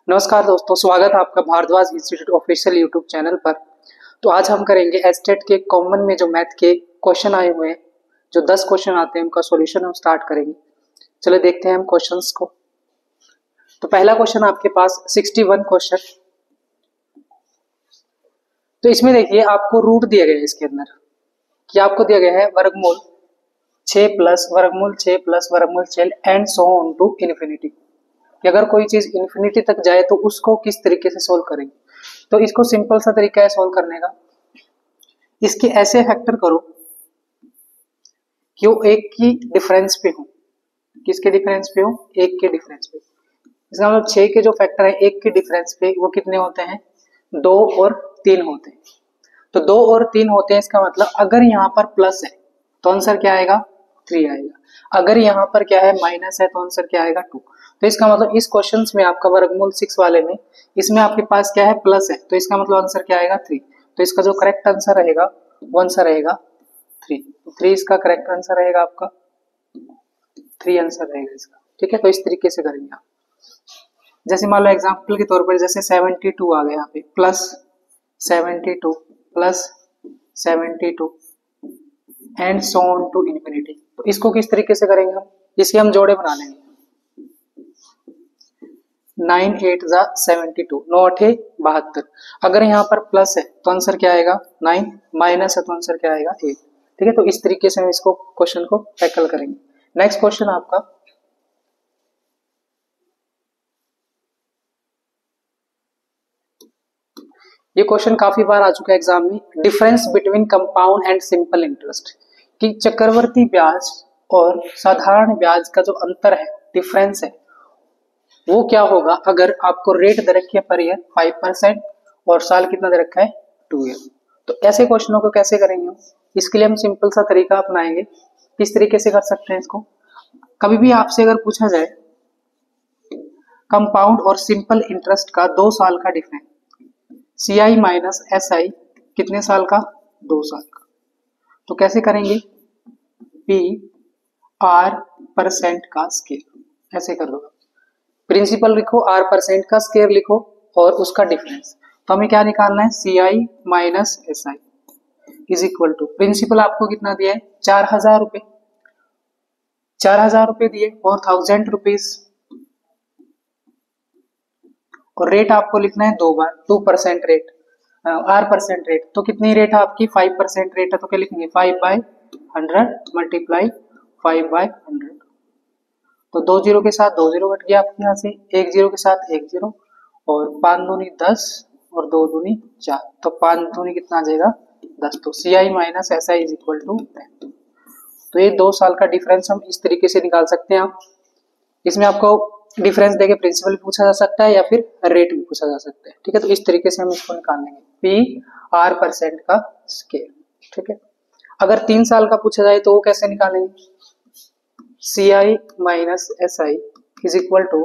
नमस्कार दोस्तों, स्वागत है आपका Bhardwaj institute official YouTube channel पर। तो आज हम करेंगे एस्टेट के कॉमन में जो मैथ के क्वेश्चन आए हुए हैं, जो 10 क्वेश्चन आते हैं उनका सॉल्यूशन हम स्टार्ट करेंगे। चलो देखते हैं हम क्वेश्चंस को। तो पहला क्वेश्चन आपके पास 61 क्वेश्चन। तो इसमें देखिए आपको रूट दिया गया है इसके अंदर कि आपको दिया गया है वर्गमूल 6 प्लस वर्गमूल 6 प्लस वर्गमूल 6 and so on to infinity कि अगर कोई चीज इन्फिनिटी तक जाए तो उसको किस तरीके से सोल्व करेंगे। तो इसको सिंपल सा तरीका है सोल्व करने का, इसके ऐसे फैक्टर करो कि वो एक की डिफरेंस पे हो। किसके डिफरेंस पे हो? एक के डिफरेंस पे। इसका मतलब 6 के जो फैक्टर है एक के डिफरेंस पे वो कितने होते हैं? 2 और 3 होते हैं। तो 2 और 3 होते हैं, इसका मतलब अगर यहाँ पर प्लस है तो आंसर क्या आएगा? 3 आएगा। अगर यहाँ पर क्या है? माइनस है तो आंसर क्या आएगा? 2। तो इसका मतलब इस क्वेश्चन में आपका वर्गमूल 6 वाले में इसमें आपके पास क्या है? प्लस है, तो इसका मतलब आंसर क्या आएगा? 3। तो इसका जो करेक्ट आंसर रहेगा वो आंसर रहेगा 3। तो 3 इसका करेक्ट आंसर रहेगा आपका, 3 आंसर रहेगा इसका। ठीक है, तो इस तरीके से करेंगे आप। जैसे मान लो एग्जाम्पल के तौर पर जैसे 72 आ गया यहाँ पे, plus 72 plus 72 and so on to infinity. तो इसको किस तरीके से करेंगे हम? इसके हम जोड़े बना लेंगे। 9 8 जा 72, 9 8 72। अगर यहाँ पर प्लस है तो आंसर क्या आएगा? 9, माइनस है तो आंसर क्या आएगा? 8। ठीक है, तो इस तरीके से हम इसको क्वेश्चन को टैकल करेंगे। नेक्स्ट क्वेश्चन आपका ये क्वेश्चन काफी बार आ चुका है एग्जाम में। Difference between compound and simple interest कि चक्रवर्ती ब्याज और साधारण ब्याज का जो अंतर है, डिफरेंस है, वो क्या होगा अगर आपको रेट दे रखी है पर ईयर 5% और साल कितना दे रखा है? 2 ईयर। तो ऐसे क्वेश्चनों को कैसे करेंगे हम? इसके लिए हम सिंपल सा तरीका अपनाएंगे। किस तरीके से कर सकते हैं इसको? कभी भी आपसे अगर पूछा जाए कंपाउंड और सिंपल इंटरेस्ट का 2 साल का डिफरेंस, CI माइनस SI कितने साल का? 2 साल का। तो कैसे करेंगे? PR% का स्केयर, ऐसे कर दो। प्रिंसिपल लिखो, R% का स्केयर लिखो और उसका डिफरेंस। तो हमें क्या निकालना है? CI minus SI is equal to, principal आपको कितना दिया है? 4000 रुपए, 4000 रुपए दिए और 1000 रुपीज, और रेट आपको लिखना है 2 बार, 2% रेट, R% रेट। तो कितनी रेट है आपकी? 5% रेट है, तो क्या लिखेंगे? 5/100 मल्टीप्लाई 5/100। तो 2 जीरो के साथ 2 जीरो कट गया आपके यहाँ से, 1 जीरो के साथ 1 जीरो, और 5 दूनी 10 और 2 दूनी 4, तो 5 दूनी कितना आ जाएगा? 10। तो CI minus SI is equal to 10। तो ये 2 साल का डिफरेंस हम इस तरीके से निकाल सकते हैं। आप इसमें आपको डिफरेंस देके प्रिंसिपल पूछा जा सकता है या फिर रेट भी पूछा जा सकता है। ठीक है, तो इस तरीके से हम इसको निकाल लेंगे, PR% का स्केल। ठीक है, अगर 3 साल का पूछा जाए तो वो कैसे निकालेंगे? CI minus SI is equal to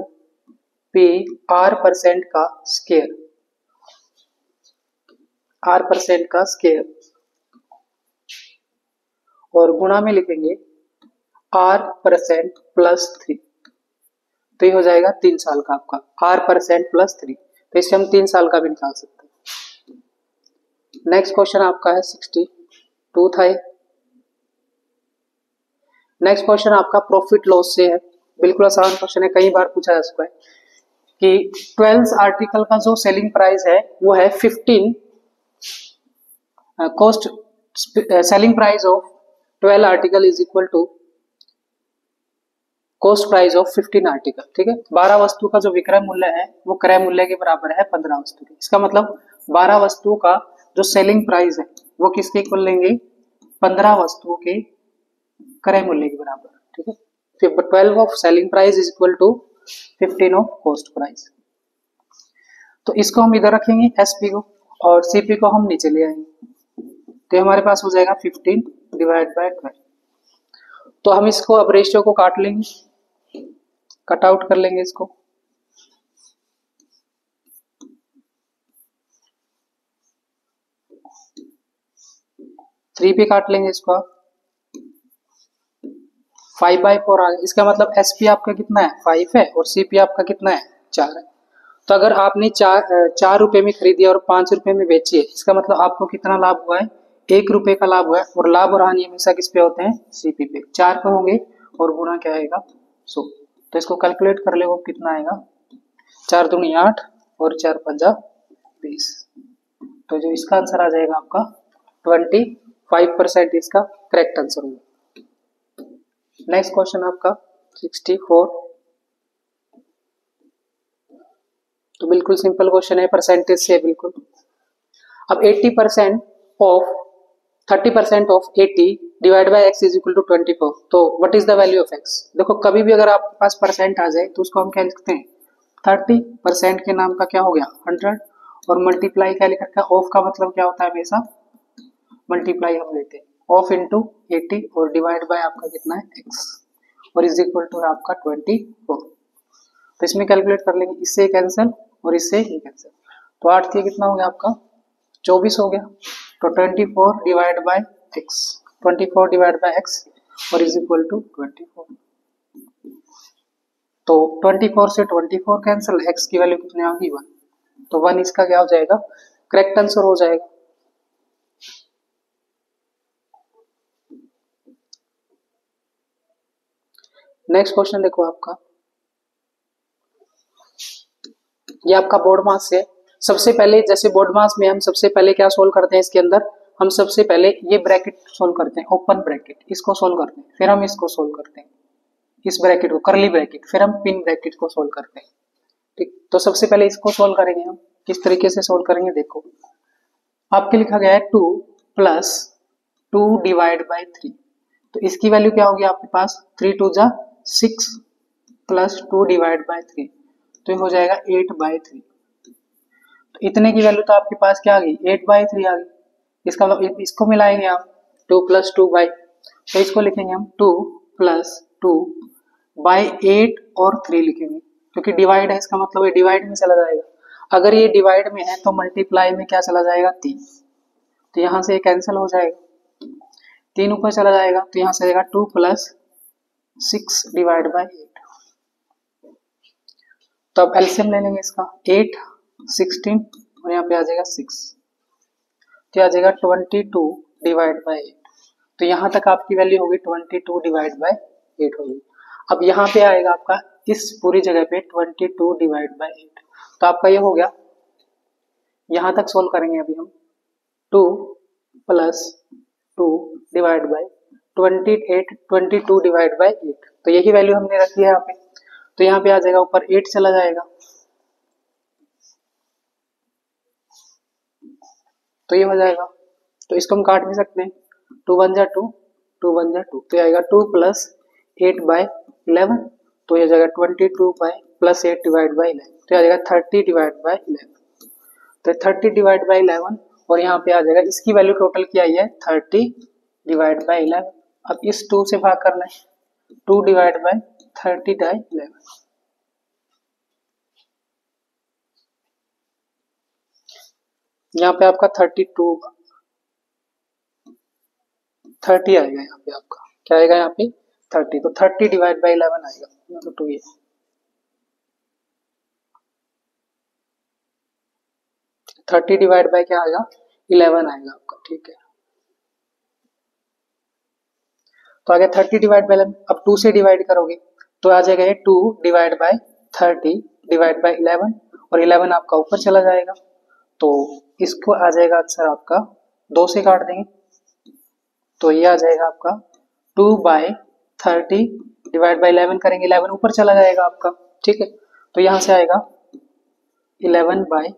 PR% का स्केयर, R% का स्केयर, और गुणा में लिखेंगे R% प्लस 3। तो ये हो जाएगा 3 साल का आपका, R% प्लस 3। तो इससे हम 3 साल का भी निकाल सकते हैं। नेक्स्ट क्वेश्चन आपका है 62 था। नेक्स्ट क्वेश्चन आपका प्रॉफिट लॉस से है। बिल्कुल आसान क्वेश्चन है, कई बार पूछा जा चुका है कि 12 आर्टिकल का जो सेलिंग प्राइस है वो है 15, cost selling price of 12 article is equal to cost price of 15 article. ठीक है, 12 वस्तु का जो विक्रय मूल्य है वो क्रय मूल्य के बराबर है 15 वस्तु के। इसका मतलब 12 वस्तुओं का जो सेलिंग प्राइस है वो किसके इक्वल लेंगे? 15 वस्तुओं के क्रय मूल्य के बराबर। ठीक है, 12 of selling price is equal to 15 of cost price. तो इसको हम इधर रखेंगे SP को, और CP को हम नीचे ले आएंगे। तो हमारे पास हो जाएगा 15 डिवाइड बाय 12। तो हम इसको अब रेशियो को काट लेंगे, कट आउट कर लेंगे इसको। थ्री पे काट लेंगे इसको, 5/4 आ गया। इसका मतलब SP आपका कितना है? 5 है, और CP आपका कितना है? 4 है। तो अगर आपने 4 रुपए में खरीदी और 5 रुपए में बेची है, इसका मतलब आपको कितना लाभ हुआ है? 1 रुपए का लाभ हुआ है। और लाभ और हानि हमेशा किस पे होते हैं? सीपी पे। 4 पे होंगे और गुणा क्या आएगा? 100। तो इसको कैलकुलेट कर ले, वो कितना आएगा? 4 दूनी 8 और 4 पंजा 20। तो जो इसका आंसर आ जाएगा आपका 25% इसका करेक्ट आंसर होगा। नेक्स्ट क्वेश्चन आपका 64। तो बिल्कुल सिंपल क्वेश्चन है, परसेंटेज से बिल्कुल। अब 80% of 30% of 80 divide by x is equal to 24। तो what is the value of x? देखो कभी भी अगर आपके पास परसेंट आ जाए तो उसको हम क्या लिखते हैं? 30% के नाम का क्या हो गया? 100 और मल्टीप्लाई क्या लिख रखा है? ऑफ का मतलब क्या होता है? हमेशा मल्टीप्लाई हम लेते हैं। ऑफ इंटू 80 और डिवाइड बाय आपका कितना है? x और इज इक्वल टू आपका 24। तो इसमें कैलकुलेट कर लेंगे, इससे कैंसिल और इससे ही कैंसिल। तो 8 से कितना हो गया आपका? 24 हो गया। तो 24 divide by x, 24 divide by x और इज इक्वल टू 24। तो 24 से 24 कैंसिल, x की वैल्यू कितनी होगी? 1। तो 1 इसका क्या हो जाएगा? करेक्ट आंसर हो जाएगा। नेक्स्ट क्वेश्चन देखो आपका, ये आपका बोर्ड मास है। सबसे पहले जैसे बोर्ड मास में हम सबसे पहले क्या सोल्व करते हैं? इसके अंदर हम सबसे पहले ये ब्रैकेट सोल्व करते हैं, ओपन ब्रैकेट, इसको सोल्व करते हैं, फिर हम इसको सोल्व करते हैं, इस ब्रैकेट को, करली ब्रैकेट, फिर हम पिन ब्रैकेट को सोल्व करते हैं। ठीक, तो सबसे पहले इसको सोल्व करेंगे हम। किस तरीके से सोल्व करेंगे देखो, आपके लिखा गया है 2 प्लस 2 डिवाइड बाय 3। तो इसकी वैल्यू क्या होगी आपके पास? 3 2 जा 6 प्लस 2 डिवाइड बाय 3, तो ये हो जाएगा 8/3। तो इतने की वैल्यू तो आपके पास क्या आ गई? 8/3 आ गई। इसका मतलब इसको मिलाएंगे आप 2 प्लस 2 बाई, तो इसको लिखेंगे हम 2 प्लस 2 बाई 8 और 3 लिखेंगे, क्योंकि डिवाइड है, इसका मतलब ये डिवाइड में चला जाएगा। अगर ये डिवाइड में है तो मल्टीप्लाई में क्या चला जाएगा? 3। तो यहाँ से कैंसिल हो जाएगा, 3 ऊपर चला जाएगा, तो यहाँ से आएगा 2 प्लस 6 डिवाइड बाई 8। तो अब एलसीएम ले लेंगे इसका, 8 16 और यहाँ पे आ जाएगा 6, तो आ जाएगा 22 डिवाइड बाई 8। तो यहाँ तक आपकी वैल्यू होगी 22 डिवाइड बाई 8 होगी। अब यहाँ पे आएगा आपका इस पूरी जगह पे 22 डिवाइड बाई 8, तो आपका ये हो गया। यहाँ तक सोल्व करेंगे अभी हम, 2 plus 2 divide by 22 divide by 8, तो यही वैल्यू हमने रखी है यहाँ पे। तो यहाँ पे आ जाएगा ऊपर 8 चला जाएगा, तो ये हो जाएगा। तो इसको हम काट भी सकते हैं, 2 1 जा 2, 2 1 जा 2, तो आएगा 2 प्लस 8/11, तो ये जाएगा 22 बाई प्लस 8 डिवाइड बाई 11, तो आ जाएगा 30 डिवाइड बाई 11। तो 30 डिवाइड बाई 11 और यहाँ पे आ जाएगा, इसकी वैल्यू टोटल क्या आई है? 30 डिवाइड बाई 11। अब इस 2 से भाग करना है, 2 डिवाइड बाई 30 बाई 11। यहाँ पे आपका 30 आएगा, यहाँ पे आपका क्या आएगा? यहाँ पे 30, तो 30 डिवाइड बाई 11 आएगा, तो 2 ये 30 डिवाइड बाई क्या आएगा? 11 आएगा आपका। ठीक है, तो आ गया 30 डिवाइड बाई 11। अब 2 से डिवाइड करोगे तो आ जाएगा ये 2 डिवाइड बाई 30 डिवाइड बाई 11 और 11 आपका ऊपर चला जाएगा, तो इसको आ जाएगा आंसर आपका 2 से काट देंगे, तो ये आ जाएगा आपका 2 बाई 30 डिवाइड बाई 11 करेंगे, 11 ऊपर चला जाएगा आपका। ठीक है, तो यहाँ से आएगा 11/50,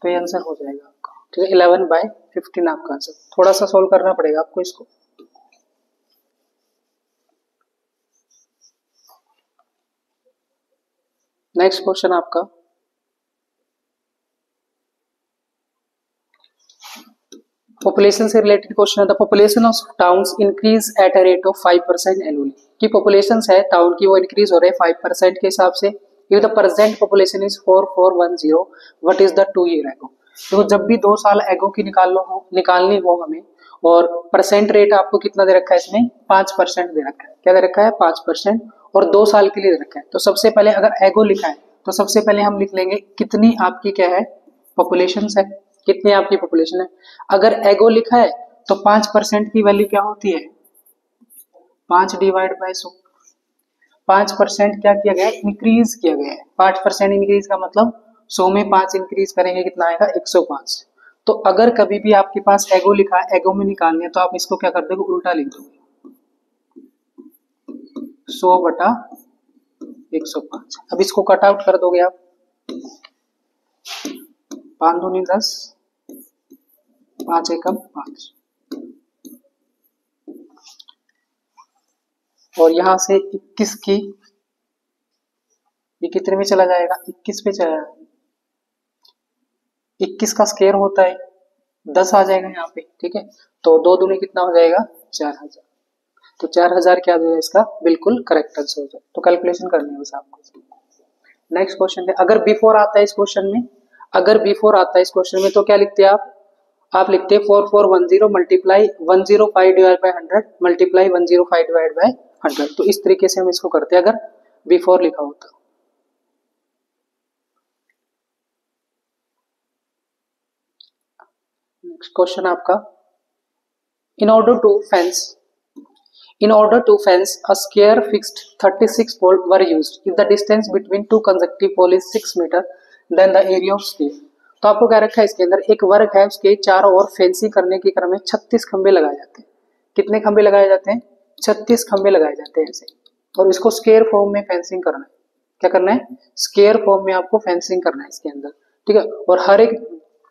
तो ये आंसर हो जाएगा आपका। ठीक है, 11/15 आपका आंसर। थोड़ा सा सोल्व करना पड़ेगा आपको इसको। नेक्स्ट क्वेश्चन आपका पॉपुलेशन से रिलेटेड क्वेश्चन है। The population of towns increase at a rate of 5% annually. की पॉपुलेशन है टाउन की वो इंक्रीज हो रहे हैं 5% के हिसाब से। If the present population is 4410, what is the 2 year ago. तो जब भी 2 साल एगो की निकालनी हो हमें, और परसेंट रेट आपको कितना दे रखा है इसमें? 5% दे रखा है। क्या दे रखा है? 5%, और 2 साल के लिए दे रखा है। तो सबसे पहले अगर एगो लिखा है तो सबसे पहले हम लिख लेंगे कितनी आपकी क्या है पॉपुलेशन है, कितनी आपकी पॉपुलेशन है। अगर एगो लिखा है तो 5% की वैल्यू क्या होती है 5 डिवाइड बाय 100। 5% क्या किया गया है इंक्रीज किया गया है। 5% इंक्रीज का मतलब 100 में 5 इंक्रीज करेंगे कितना आएगा 105। तो अगर कभी भी आपके पास एगो लिखा है एगो में निकालने तो आप इसको क्या कर दोगे उल्टा लिख दोगे 100/105। अब इसको कट आउट कर दोगे आप 5 दूनी 10 5 एकम 5 और यहां से 21 की ये कितने में चला जाएगा 21 पे चला जाएगा। 21 का स्क्वायर होता है 10 आ जाएगा यहाँ पे, ठीक है। तो 2 दूनी कितना हो जाएगा 4000। तो 4000 क्या हो जाएगा इसका बिल्कुल करेक्ट आंसर हो जाएगा। तो कैलकुलेशन करनी है बस आपको। नेक्स्ट क्वेश्चन है, अगर बिफोर आता है इस क्वेश्चन में, अगर बिफोर आता है इस क्वेश्चन में तो क्या लिखते हैं आप लिखते हैं 4410 multiply 105 divide by 100 multiply 105 divide by 100। तो इस तरीके से हम इसको करते हैं अगर बिफोर लिखा होता। नेक्स्ट क्वेश्चन आपका, in order to fence a square fixed 36 pole were used if the distance between two consecutive pole is 6 meter then the area of square। तो आपको क्या रखा है इसके अंदर एक वर्ग है उसके चारों ओर फेंसिंग करने के क्रम में 36 खंबे लगाए जाते हैं। कितने खंबे लगाए जाते हैं 36 खंबे लगाए जाते हैं ऐसे। और इसको स्क्वायर फॉर्म में फेंसिंग करना है। क्या करना है स्क्वायर फॉर्म में आपको फेंसिंग करना है इसके अंदर, ठीक है। और हर एक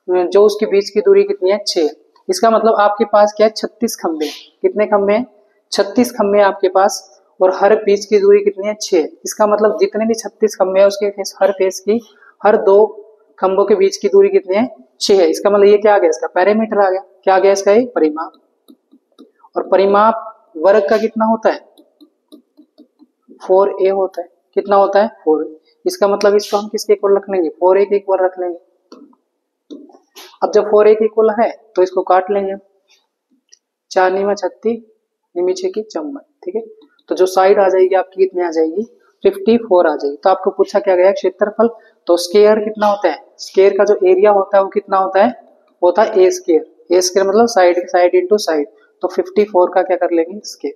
जो उसके बीच की दूरी कितनी है 6। इसका मतलब आपके पास क्या है 36 खंबे। कितने खंबे हैं 36 खंबे आपके पास और हर बीच की दूरी कितनी है 6। इसका मतलब जितने भी 36 खंबे हैं उसके हर फेस की हर 2 खंबों के बीच की दूरी कितनी है 6 है। इसका मतलब ये क्या आ गया इसका पैरामीटर आ गया। क्या आ गया इसका ये परिमाप। और परिमाप वर्ग का कितना होता है 4a होता है। कितना होता है 4a। इसका मतलब इसको हम किसके इक्वल रख लेंगे 4a के इक्वल रख लेंगे। अब जब 4a के इक्वल है तो इसको काट लेंगे 4 निमा 36 निमीचे की 54, ठीक है। तो जो साइड आ जाएगी आपकी कितनी आ जाएगी 54 आ जाएगी। तो आपको पूछा क्या गया क्षेत्रफल। तो स्क्वायर कितना होता है स्क्वायर का जो एरिया होता है वो कितना होता है होता है ए स्क्वायर। ए स्क्वायर मतलब साइड इनटू साइड। तो 54 का क्या कर लेंगे स्क्वायर।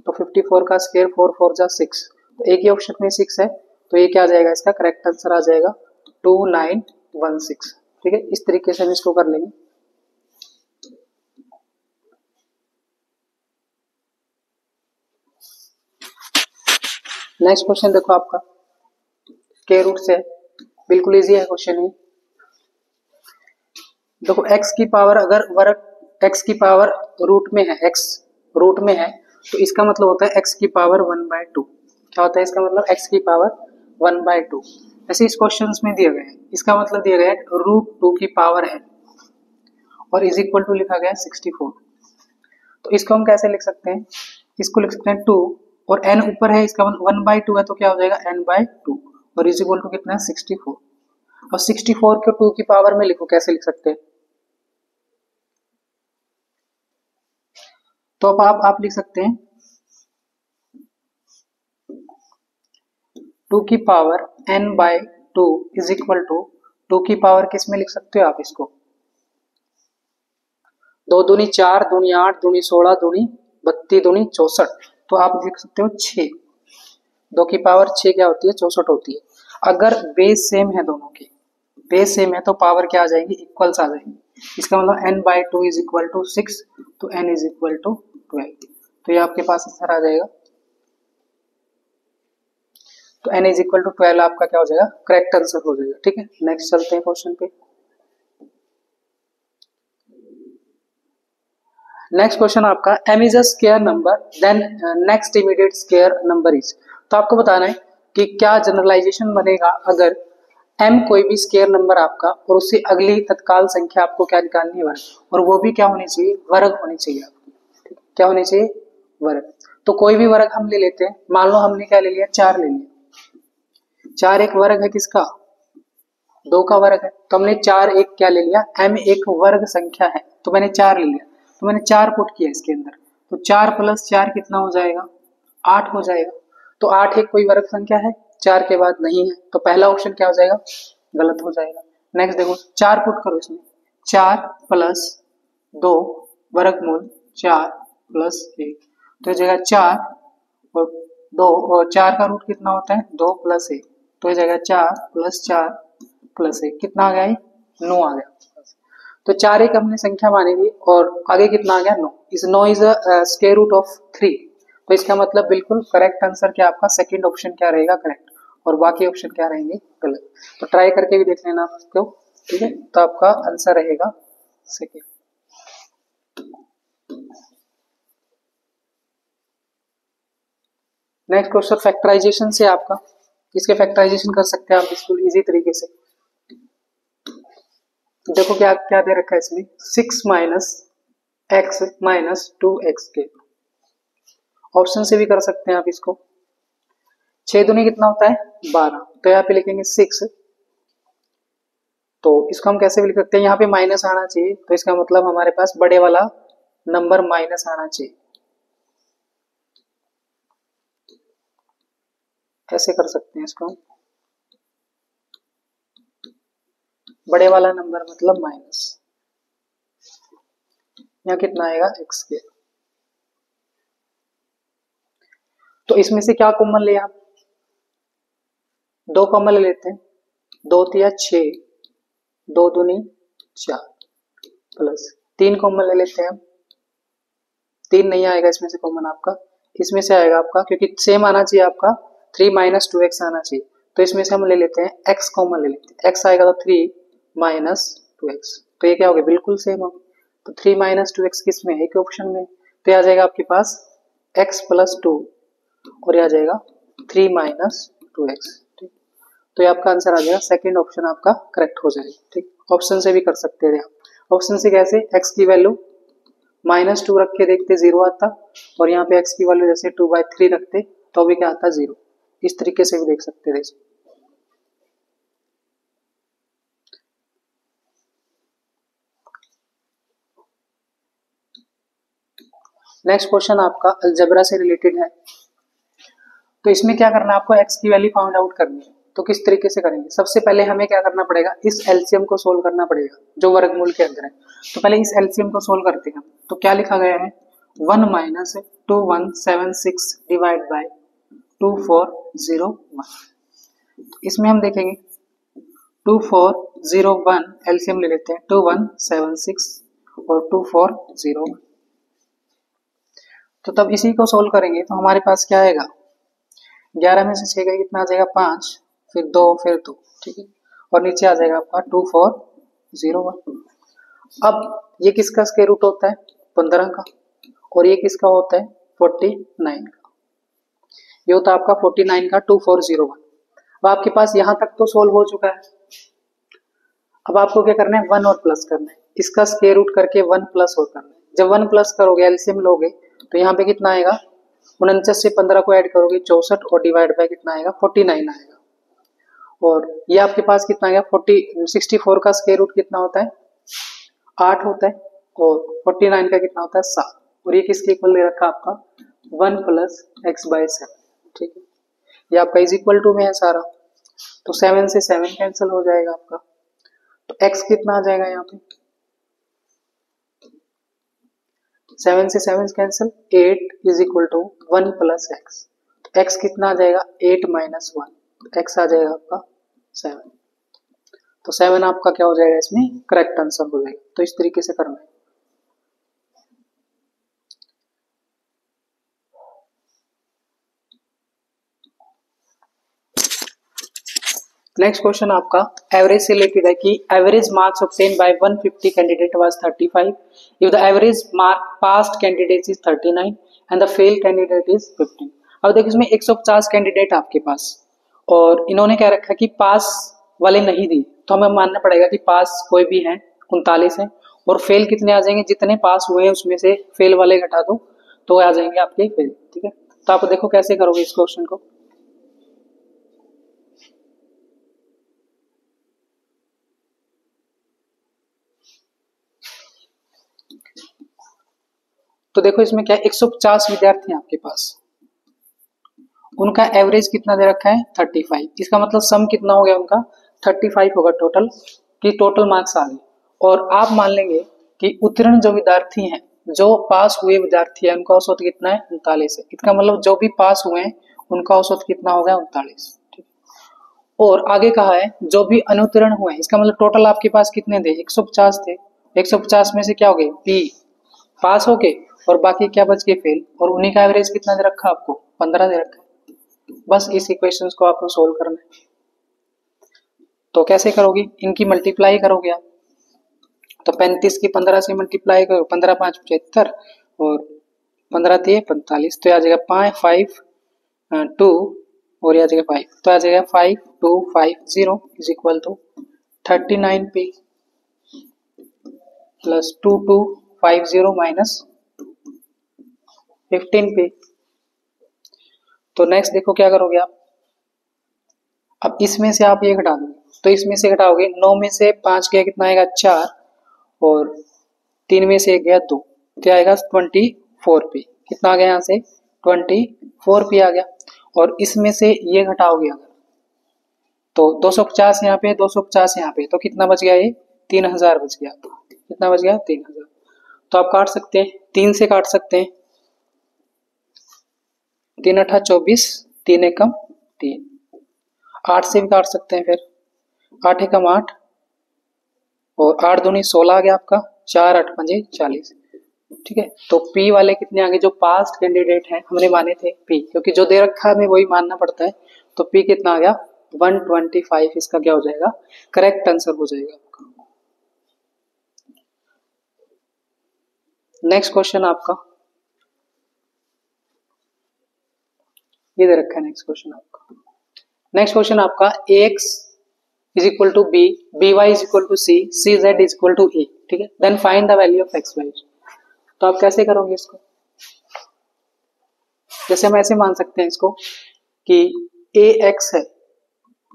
तो 54 का स्क्वायर 4 4 जा 6। तो एक ही ऑप्शन में 6 है तो ये क्या आ जाएगा इसका करेक्ट आंसर आ जाएगा 2916, ठीक है। इस तरीके से हम इसको कर लेंगे। नेक्स्ट क्वेश्चन देखो आपका स्क्वायर रूट से बिल्कुल इजी है क्वेश्चन ये। देखो x की पावर अगर वर्ग x की पावर रूट में है x रूट में है तो इसका मतलब होता है x की पावर 1/2। क्या होता है इसका मतलब x की पावर 1/2। ऐसे इस क्वेश्चन में दिया गया है इसका मतलब दिया गया है √2 की पावर है और इज इक्वल टू लिखा गया है 64। तो इसको हम कैसे लिख सकते हैं इसको लिख सकते हैं 2 और n ऊपर है इसका मतलब 1/2 है तो क्या हो जाएगा n/2 और इज इक्वल टू कितना है 64। और 64 को 2 की पावर में लिखो कैसे लिख सकते हैं। तो अब आप लिख सकते हैं 2 की power n/2 is equal to 2 की पावर किस में लिख सकते हो आप इसको 2 दूनी 4 दूनी 8 दूनी 16 दूनी 32 दूनी 64। तो आप लिख सकते हो 6। 2 की पावर 6 क्या होती है 64 होती है। अगर बेस सेम है दोनों की बेस सेम है तो पावर क्या आ जाएगी इक्वल्स आ जाएंगी। इसका मतलब n/2 इज इक्वल टू 6 तो n इज इक्वल टू 12। तो ये आपके पास आंसर आ जाएगा। तो n इज इक्वल टू 12 आपका क्या हो जाएगा करेक्ट आंसर हो जाएगा, ठीक है। नेक्स्ट चलते हैं क्वेश्चन पे। नेक्स्ट क्वेश्चन आपका m is a square number then next immediate square number is. तो आपको बताना है कि क्या जनरलाइजेशन बनेगा अगर m कोई भी स्क्वायर नंबर आपका और उससे अगली तत्काल संख्या आपको क्या निकालनी है वर्ग और वो भी क्या होनी चाहिए वर्ग होनी चाहिए आपकी, ठीक है। क्या होनी चाहिए वर्ग। तो कोई भी वर्ग हम ले लेते हैं। मान लो हमने क्या ले लिया 4 ले लिया। 4 एक वर्ग है किसका 2 का वर्ग है। तो हमने 4 एक क्या ले लिया m एक वर्ग संख्या है तो मैंने 4 ले लिया। तो मैंने 4 पुट किया इसके अंदर तो 4 + 4 कितना हो जाएगा 8 हो जाएगा। तो 8 एक कोई वर्ग संख्या है 4 के बाद नहीं है, तो पहला ऑप्शन क्या हो जाएगा, गलत हो जाएगा। नेक्स्ट देखो 4 पुट करो इसमें, 4 प्लस 2 वर्गमूल 4 प्लस 1, तो ये जगह 4 और 2, और 4 का रूट कितना होता है 2 प्लस 1, तो ये जगह 4 प्लस 4 प्लस 1 कितना आ गया, 9 आ गया। तो 4 एक हमने संख्या मानी थी और आगे कितना आ गया 9, इस 9 इज स्क्वायर रूट ऑफ 3, तो इसका मतलब बिल्कुल करेक्ट आंसर क्या आपका सेकंड ऑप्शन क्या रहेगा करेक्ट, और बाकी ऑप्शन क्या रहेंगे गलत। तो ट्राई करके भी देख लेना आप उसको, ठीक है, तो आपका आंसर रहेगा सेकंड। नेक्स्ट क्वेश्चन फैक्टराइजेशन से आपका, इसके फैक्टराइजेशन कर सकते हैं आप बिल्कुल इजी तरीके से। देखो क्या क्या दे रखा है इसमें, 6 माइनस एक्स माइनस 2x के, ऑप्शन से भी कर सकते हैं आप इसको। 6 दूनी कितना होता है 12, तो यहाँ पे लिखेंगे 6, तो इसको हम कैसे भी लिख सकते हैं, यहाँ पे माइनस आना चाहिए, तो इसका मतलब हमारे पास बड़े वाला नंबर माइनस आना चाहिए, कैसे कर सकते हैं इसको, बड़े वाला नंबर मतलब माइनस, यहाँ कितना आएगा x के, तो इसमें से क्या कॉमन ले आप, 2 कॉमन ले लेते हैं, 2 तिया 6, 2 दूनी 4 प्लस 3 कॉमन ले लेते हैं हम, 3 नहीं आएगा इसमें से कॉमन आपका, इसमें से आएगा आपका, क्योंकि सेम आना चाहिए आपका 3 माइनस 2x आना चाहिए, तो इसमें से हम ले लेते हैं x कॉमन ले लेते हैं, x आएगा तो 3 माइनस 2x, तो ये क्या हो गया बिल्कुल सेम हो, तो 3 माइनस 2x किस में है, एक ऑप्शन में, तो ये आ जाएगा आपके पास x प्लस 2, और ये आ जाएगा 3 माइनस 2x, ठीक, तो ये आपका आंसर आ जाएगा सेकंड ऑप्शन आपका करेक्ट हो जाएगा, ठीक। ऑप्शन से भी कर सकते हैं आप, ऑप्शन से कैसे, x की वैल्यू -2 रख के देखते 0 आता, और यहाँ पे x की वैल्यू जैसे 2/3 रखते तो भी क्या आता 0, इस तरीके से भी देख सकते थे इसको। नेक्स्ट क्वेश्चन आपका अलजेब्रा से रिलेटेड है, तो इसमें क्या करना है आपको, x की वैल्यू फाइंड आउट करनी है, तो किस तरीके से करेंगे, सबसे पहले हमें क्या करना पड़ेगा, इस एलसीएम को सोल्व करना पड़ेगा जो वर्गमूल के अंदर है, तो पहले इस एलसीएम को सोल्व करते हैं। तो क्या लिखा गया है, 1 माइनस 2176 डिवाइड बाय 2401, इसमें हम देखेंगे 2401 एलसीएम ले लेते हैं, 2176 और 2401, तो तब इसी को सोल्व करेंगे तो हमारे पास क्या आएगा, 11 में से 6 का कितना आ जाएगा 5, फिर 2 फिर 2, ठीक है, और नीचे आ जाएगा आपका 2401। अब ये किसका स्क्वायर रूट होता है 15 का, और ये किसका होता है 49 का, ये होता है आपका 49 का 2401। अब आपके पास यहां तक तो सोल्व हो चुका है, अब आपको क्या करना है 1 और प्लस करना है, इसका स्क्वायर रूट करके 1 प्लस और करना है, जब 1 प्लस करोगे एलसीएम लोगे तो यहाँ पे कितना आएगा, 49 से 15 को ऐड करोगे 64, और डिवाइड बाय कितना आएगा 49 आएगा, और ये आपके पास कितना आएगा 64 का स्क्वायर रूट कितना होता है 8 होता है, और 49 का कितना होता है 7, और ये किसके इक्वल दे रखा आपका 1 प्लस x/7, ठीक है, ये आपका इज इक्वल टू में है सारा, तो 7 से 7 कैंसिल हो जाएगा आपका, तो x कितना आ जाएगा यहाँ पे, 7 से 7 cancel, 8 is equal to 1 plus x, x कितना आ जाएगा 8 माइनस 1, एक्स आ जाएगा आपका 7, तो 7 आपका क्या हो जाएगा इसमें करेक्ट आंसर हो जाएगा, तो इस तरीके से करना है। नेक्स्ट क्वेश्चन आपका एवरेज से रिलेटेड है कि average marks obtain bye 150 candidate was 35 if the average mark passed candidate is 39 and the fail candidate is 15। अब देखो इसमें 150 कैंडिडेट आपके पास, और इन्होंने क्या रखा कि पास वाले नहीं दिए, तो हमें मानना पड़ेगा कि पास कोई भी है 39 है, और फेल कितने आ जाएंगे, जितने पास हुए हैं उसमें से फेल वाले घटा दो तो आ जाएंगे आपके फेल, ठीक है। तो आप देखो कैसे करोगे इस क्वेश्चन को, तो देखो इसमें क्या 150 विद्यार्थी हैं आपके पास, उनका एवरेज कितना दे रखा है 35। इसका मतलब सम कितना हो गया उनका 35 होगा टोटल, कि टोटल मार्क्स आ गए। और आप मान लेंगे कि उत्तीर्ण जो विद्यार्थी हैं, जो पास हुए विद्यार्थी हैं, उनका औसत कितना है 39 है। इसका मतलब जो भी पास हुए हैं उनका औसत कितना हो गया 39। और आगे कहा है जो भी अनुत्तीर्ण हुए, इसका मतलब टोटल आपके पास कितने थे 150 थे। 150 में से क्या हो गए बी पास हो गए और बाकी क्या बच गए फेल, और उन्हीं का एवरेज कितना दे रखा आपको 15 दे रखा है। बस इस इक्वेशन को आपको सोल्व करना है। तो कैसे करोगे, इनकी मल्टीप्लाई करोगे आप, तो 35 की 15 से मल्टीप्लाई करो, 15 5 75 और 15 3 45, तो आ जाएगा 5 2 और आ जाएगा 5, तो आ जाएगा 5250 is equal to 39p plus 2250 minus 15p। तो नेक्स्ट देखो क्या करोगे आप, अब इसमें से आप ये घटा दोगे, तो इसमें से घटाओगे 9 में से 5 गया कितना आएगा 4 और 3 में से 1 गया 2, क्या आएगा 24p। कितना आ गया यहाँ से 24p आ गया। और इसमें से ये घटाओगे अगर, तो 250 यहाँ पे 250 यहाँ पे, तो कितना बच गया ये 3000 बच गया। कितना बच गया 3000। तो आप काट सकते हैं, 3 से काट सकते हैं, 3 अठा 24, 3 एकम 3, 8 से भी काट सकते हैं, फिर 8 एकम 8 और 8 दूनी 16 आ गया आपका, 4 8 पंजे 40। ठीक है, तो पी वाले कितने आगे, जो पास्ट कैंडिडेट हैं हमने माने थे पी, क्योंकि जो दे रखा है हमें वही मानना पड़ता है। तो पी कितना आ गया 125, इसका क्या हो जाएगा करेक्ट आंसर हो जाएगा आपका। नेक्स्ट क्वेश्चन आपका ये दे रखा है। नेक्स्ट क्वेश्चन आपका ax is equal to b, b y is equal to c, c z is equal to a. ठीक है, then find the value of x y. तो आप कैसे करोगे इसको, जैसे हम ऐसे मान सकते हैं इसको कि ए एक्स है,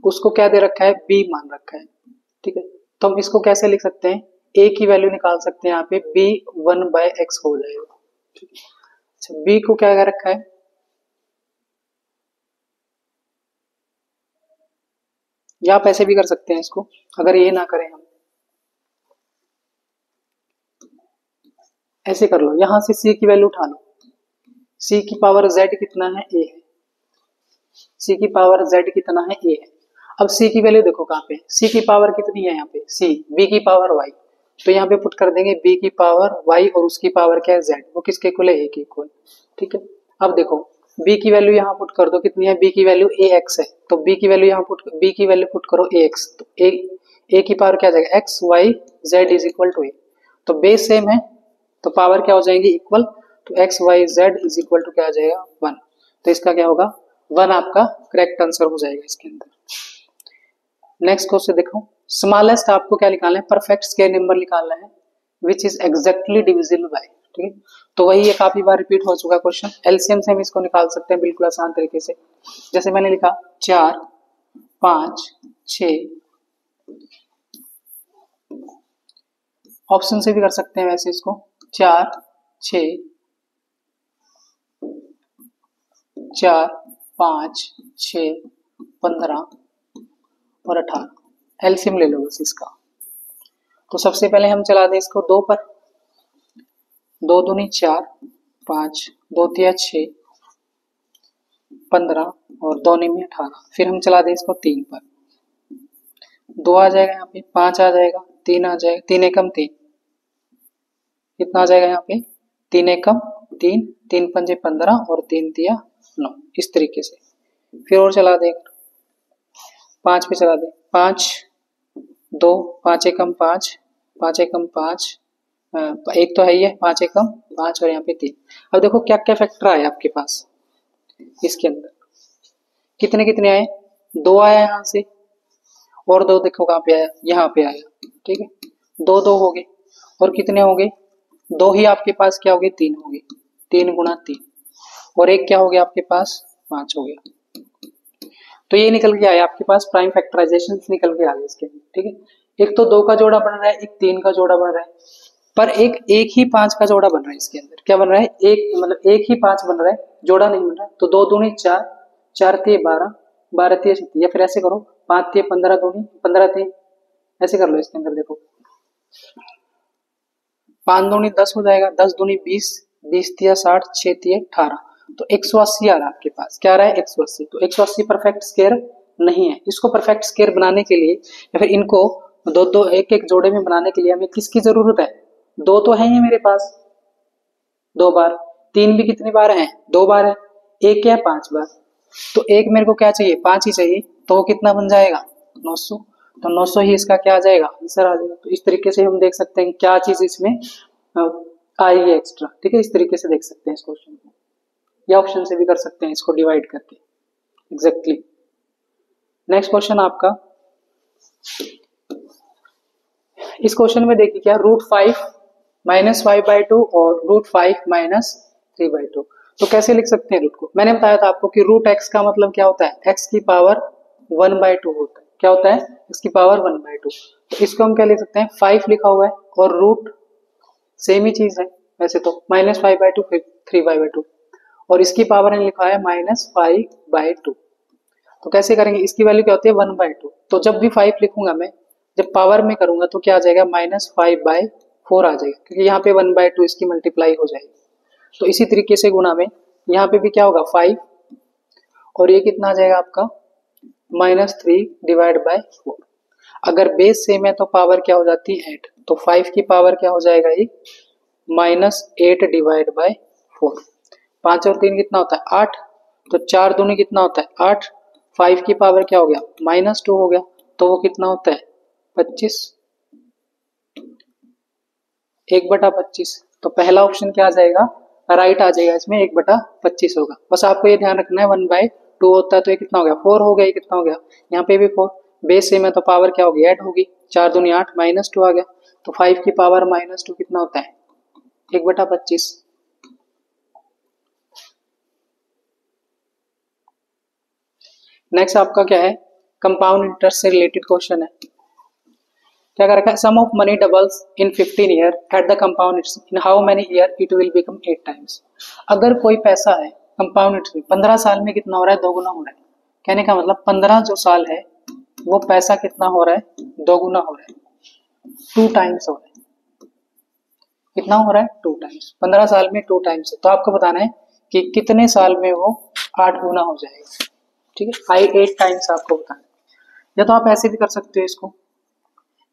उसको क्या दे रखा है बी मान रखा है। ठीक है, तो हम इसको कैसे लिख सकते हैं, ए की वैल्यू निकाल सकते हैं यहाँ पे, बी 1/x हो जाएगा। ठीक है, अच्छा बी को क्या कर रखा है, या आप ऐसे भी कर सकते हैं इसको, अगर ये ना करें हम ऐसे कर लो, यहां से c की वैल्यू उठा लो, c की पावर z कितना है a है, c की पावर z कितना है a है। अब c की वैल्यू देखो कहां पे, c की पावर कितनी है यहाँ पे c, b की पावर y, तो यहाँ पे पुट कर देंगे b की पावर y और उसकी पावर क्या है z, वो किसके इक्वल है a के इक्वल। ठीक है, अब देखो b की वैल्यू यहाँ पुट कर दो, कितनी है b की वैल्यू ax है, तो b की वैल्यू यहाँ b की वैल्यू पुट करो ax, तो a की पावर क्या आ जाएगा x y z is equal to a, तो बेस सेम है तो पावर क्या हो जाएंगी इक्वल, तो x y z is equal to क्या आ जाएगा 1, तो इसका क्या होगा 1 आपका करेक्ट आंसर हो जाएगा इसके अंदर। नेक्स्ट क्वेश्चन देखो, स्मॉलेस्ट आपको क्या निकालना है, परफेक्ट स्क्वायर नंबर निकालना है which is exactly divisible by. ठीक है, तो वही ये काफी बार रिपीट हो चुका क्वेश्चन, एलसीएम से हम इसको निकाल सकते हैं बिल्कुल आसान तरीके से। जैसे मैंने लिखा 4 5 6, ऑप्शन से भी कर सकते हैं वैसे इसको, 4 6 4 5 6 15 और 18, एलसीएम ले लो बस इसका। तो सबसे पहले हम चला दें इसको 2 पर, 2 दूनी 4 5 2 तिया 6 15 और 2 में 18, फिर हम चला दें इसको 3 पर, 2 आ जाएगा यहाँ पे, 5 आ जाएगा, 3 आ जाएगा, 3 एकम 3, कितना आ जाएगा यहाँ पे 3 एकम 3, 3 पंजे 15 और 3 तिया 9, इस तरीके से। फिर और चला दे 5 पे चला दे, 5 2 5 एकम 5 5 एकम 5, एक तो है ही है 5 एकम 5 और यहाँ पे 3। अब देखो क्या क्या फैक्टर आए आपके पास इसके अंदर, कितने कितने आए, 2 आया यहाँ से और 2 देखो कहाँ पे आया, यहाँ पे आया। ठीक है, 2 2 हो गए और कितने हो गए, 2 ही आपके पास क्या हो गए 3 हो गए, 3 गुणा 3 और एक क्या हो गया आपके पास 5 हो गया। तो ये निकल के आया आपके पास, प्राइम फैक्टराइजेशन निकल के आ गए इसके। ठीक है, एक तो 2 का जोड़ा बन रहा है, एक 3 का जोड़ा बन रहा है, पर एक ही 5 का जोड़ा बन रहा है इसके अंदर। क्या बन रहा है, एक मतलब एक ही 5 बन रहा है, जोड़ा नहीं बन रहा है। तो 2 दूनी 4 4 तिये 12, 12 तिये 36, या फिर ऐसे करो 5 तिये 15 दूनी 15 तिये, ऐसे कर लो। इसके अंदर देखो 5 दूनी 10 हो जाएगा, 10 दूनी 20, 20 तिया 60, 6 तिये 18, तो 180 आ रहा है आपके पास। क्या आ रहा है? 180। तो 180 परफेक्ट स्क्वायर नहीं है। इसको परफेक्ट स्क्वायर बनाने के लिए या फिर इनको दो दो एक एक जोड़े में बनाने के लिए हमें किसकी जरूरत है? 2 तो है ही मेरे पास, 2 बार, 3 भी कितनी बार है? 2 बार है, 1 क्या 5 बार, तो एक मेरे को क्या चाहिए? 5 ही चाहिए, तो वो कितना बन जाएगा? 900। तो 900 ही इसका क्या आ जाएगा? आंसर आ जाएगा। तो इस तरीके से हम देख सकते हैं क्या चीज इसमें आएगी एक्स्ट्रा। ठीक है, इस तरीके से देख सकते हैं इस क्वेश्चन को, या ऑप्शन से भी कर सकते हैं इसको डिवाइड करके एग्जैक्टली। नेक्स्ट क्वेश्चन आपका, इस क्वेश्चन में देखिए क्या, √5 - 5/2 और √5 - 3/2। तो कैसे लिख सकते हैं रूट को? मैंने बताया था आपको कि √x का मतलब क्या होता है? x की पावर 1/2 होता है। क्या होता है? x की पावर 1/2। तो इसको हम क्या लिख सकते हैं? 5 लिखा हुआ है और रूट सेम ही चीज है वैसे तो, -5/2 फिर 3/2, और इसकी पावर ने लिखा है -5/2। तो कैसे करेंगे? इसकी वैल्यू क्या होती है? 1/2। तो जब भी 5 लिखूंगा मैं, जब पावर में करूंगा तो क्या आ जाएगा? -5/4 आ जाएगा, क्योंकि यहाँ पे 1/2 इसकी मल्टीप्लाई हो जाएगी। तो इसी तरीके से गुणा में यहाँ पे भी क्या होगा? 5, और ये कितना आ जाएगा आपका? -3/4। अगर बेस सेम है तो पावर क्या हो जाती है? 8। तो 5 की पावर क्या हो जाएगा? ये -8/4। 5 और 3 कितना होता है? 8। तो 4 दूनी कितना होता है? 8। 5 की पावर क्या हो गया? -2 हो गया, तो वो कितना होता है? 25। 1/25। तो पहला ऑप्शन क्या आ जाएगा? राइट आ जाएगा, इसमें 1/25 होगा। बस आपको ये ध्यान रखना है 1/2 होता है तो ये कितना हो गया? 4 हो गया। ये कितना हो गया? यहाँ पे भी 4। बेस सेम है तो पावर क्या होगी? 8 होगी। 4 दूनी 8, -2 आ गया, तो 5 की पावर -2 कितना होता है? 1/25। नेक्स्ट आपका क्या है? कंपाउंड इंटरेस्ट से रिलेटेड क्वेश्चन है। क्या कर रखा है? Sum of money doubles in 15 year at the compound interest, in how many year it will become 8 times. अगर कोई पैसा है कंपाउंड इंटरेस्ट 15 साल में कितना हो रहा है? दोगुना हो रहा है। कहने का मतलब 15 जो साल है वो पैसा कितना हो रहा है? दोगुना हो रहा है, 2 टाइम्स हो रहा है। कितना हो रहा है? 2 टाइम्स। 15 साल में 2 टाइम्स है, तो आपको बताना है कि कितने साल में वो 8 गुना हो जाएगा। ठीक है, 8 टाइम्स आपको बताना है। या तो आप ऐसे भी कर सकते हो इसको,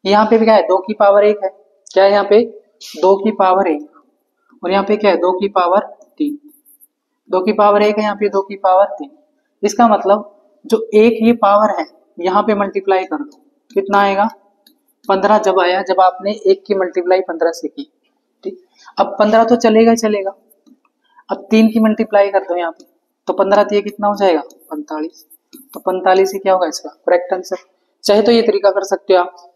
यहाँ पे भी क्या है? 2 की पावर 1 है। क्या है यहाँ पे? 2 की पावर 1, और यहाँ पे क्या है? 2 की पावर 3। 2 की पावर 1 है, यहाँ पे 2 की पावर 3। इसका मतलब जो एक ये पावर है यहाँ पे मल्टीप्लाई कर दो, कितना आएगा? 15 जब आया, जब आपने 1 की मल्टीप्लाई 15 से की। ठीक, अब 15 तो चलेगा ही चलेगा। अब 3 की मल्टीप्लाई कर दो यहाँ पे, तो 15 ये कितना हो जाएगा? 45। तो 45 ही क्या होगा इसका करेक्ट आंसर। चाहे तो ये तरीका कर सकते हो आप,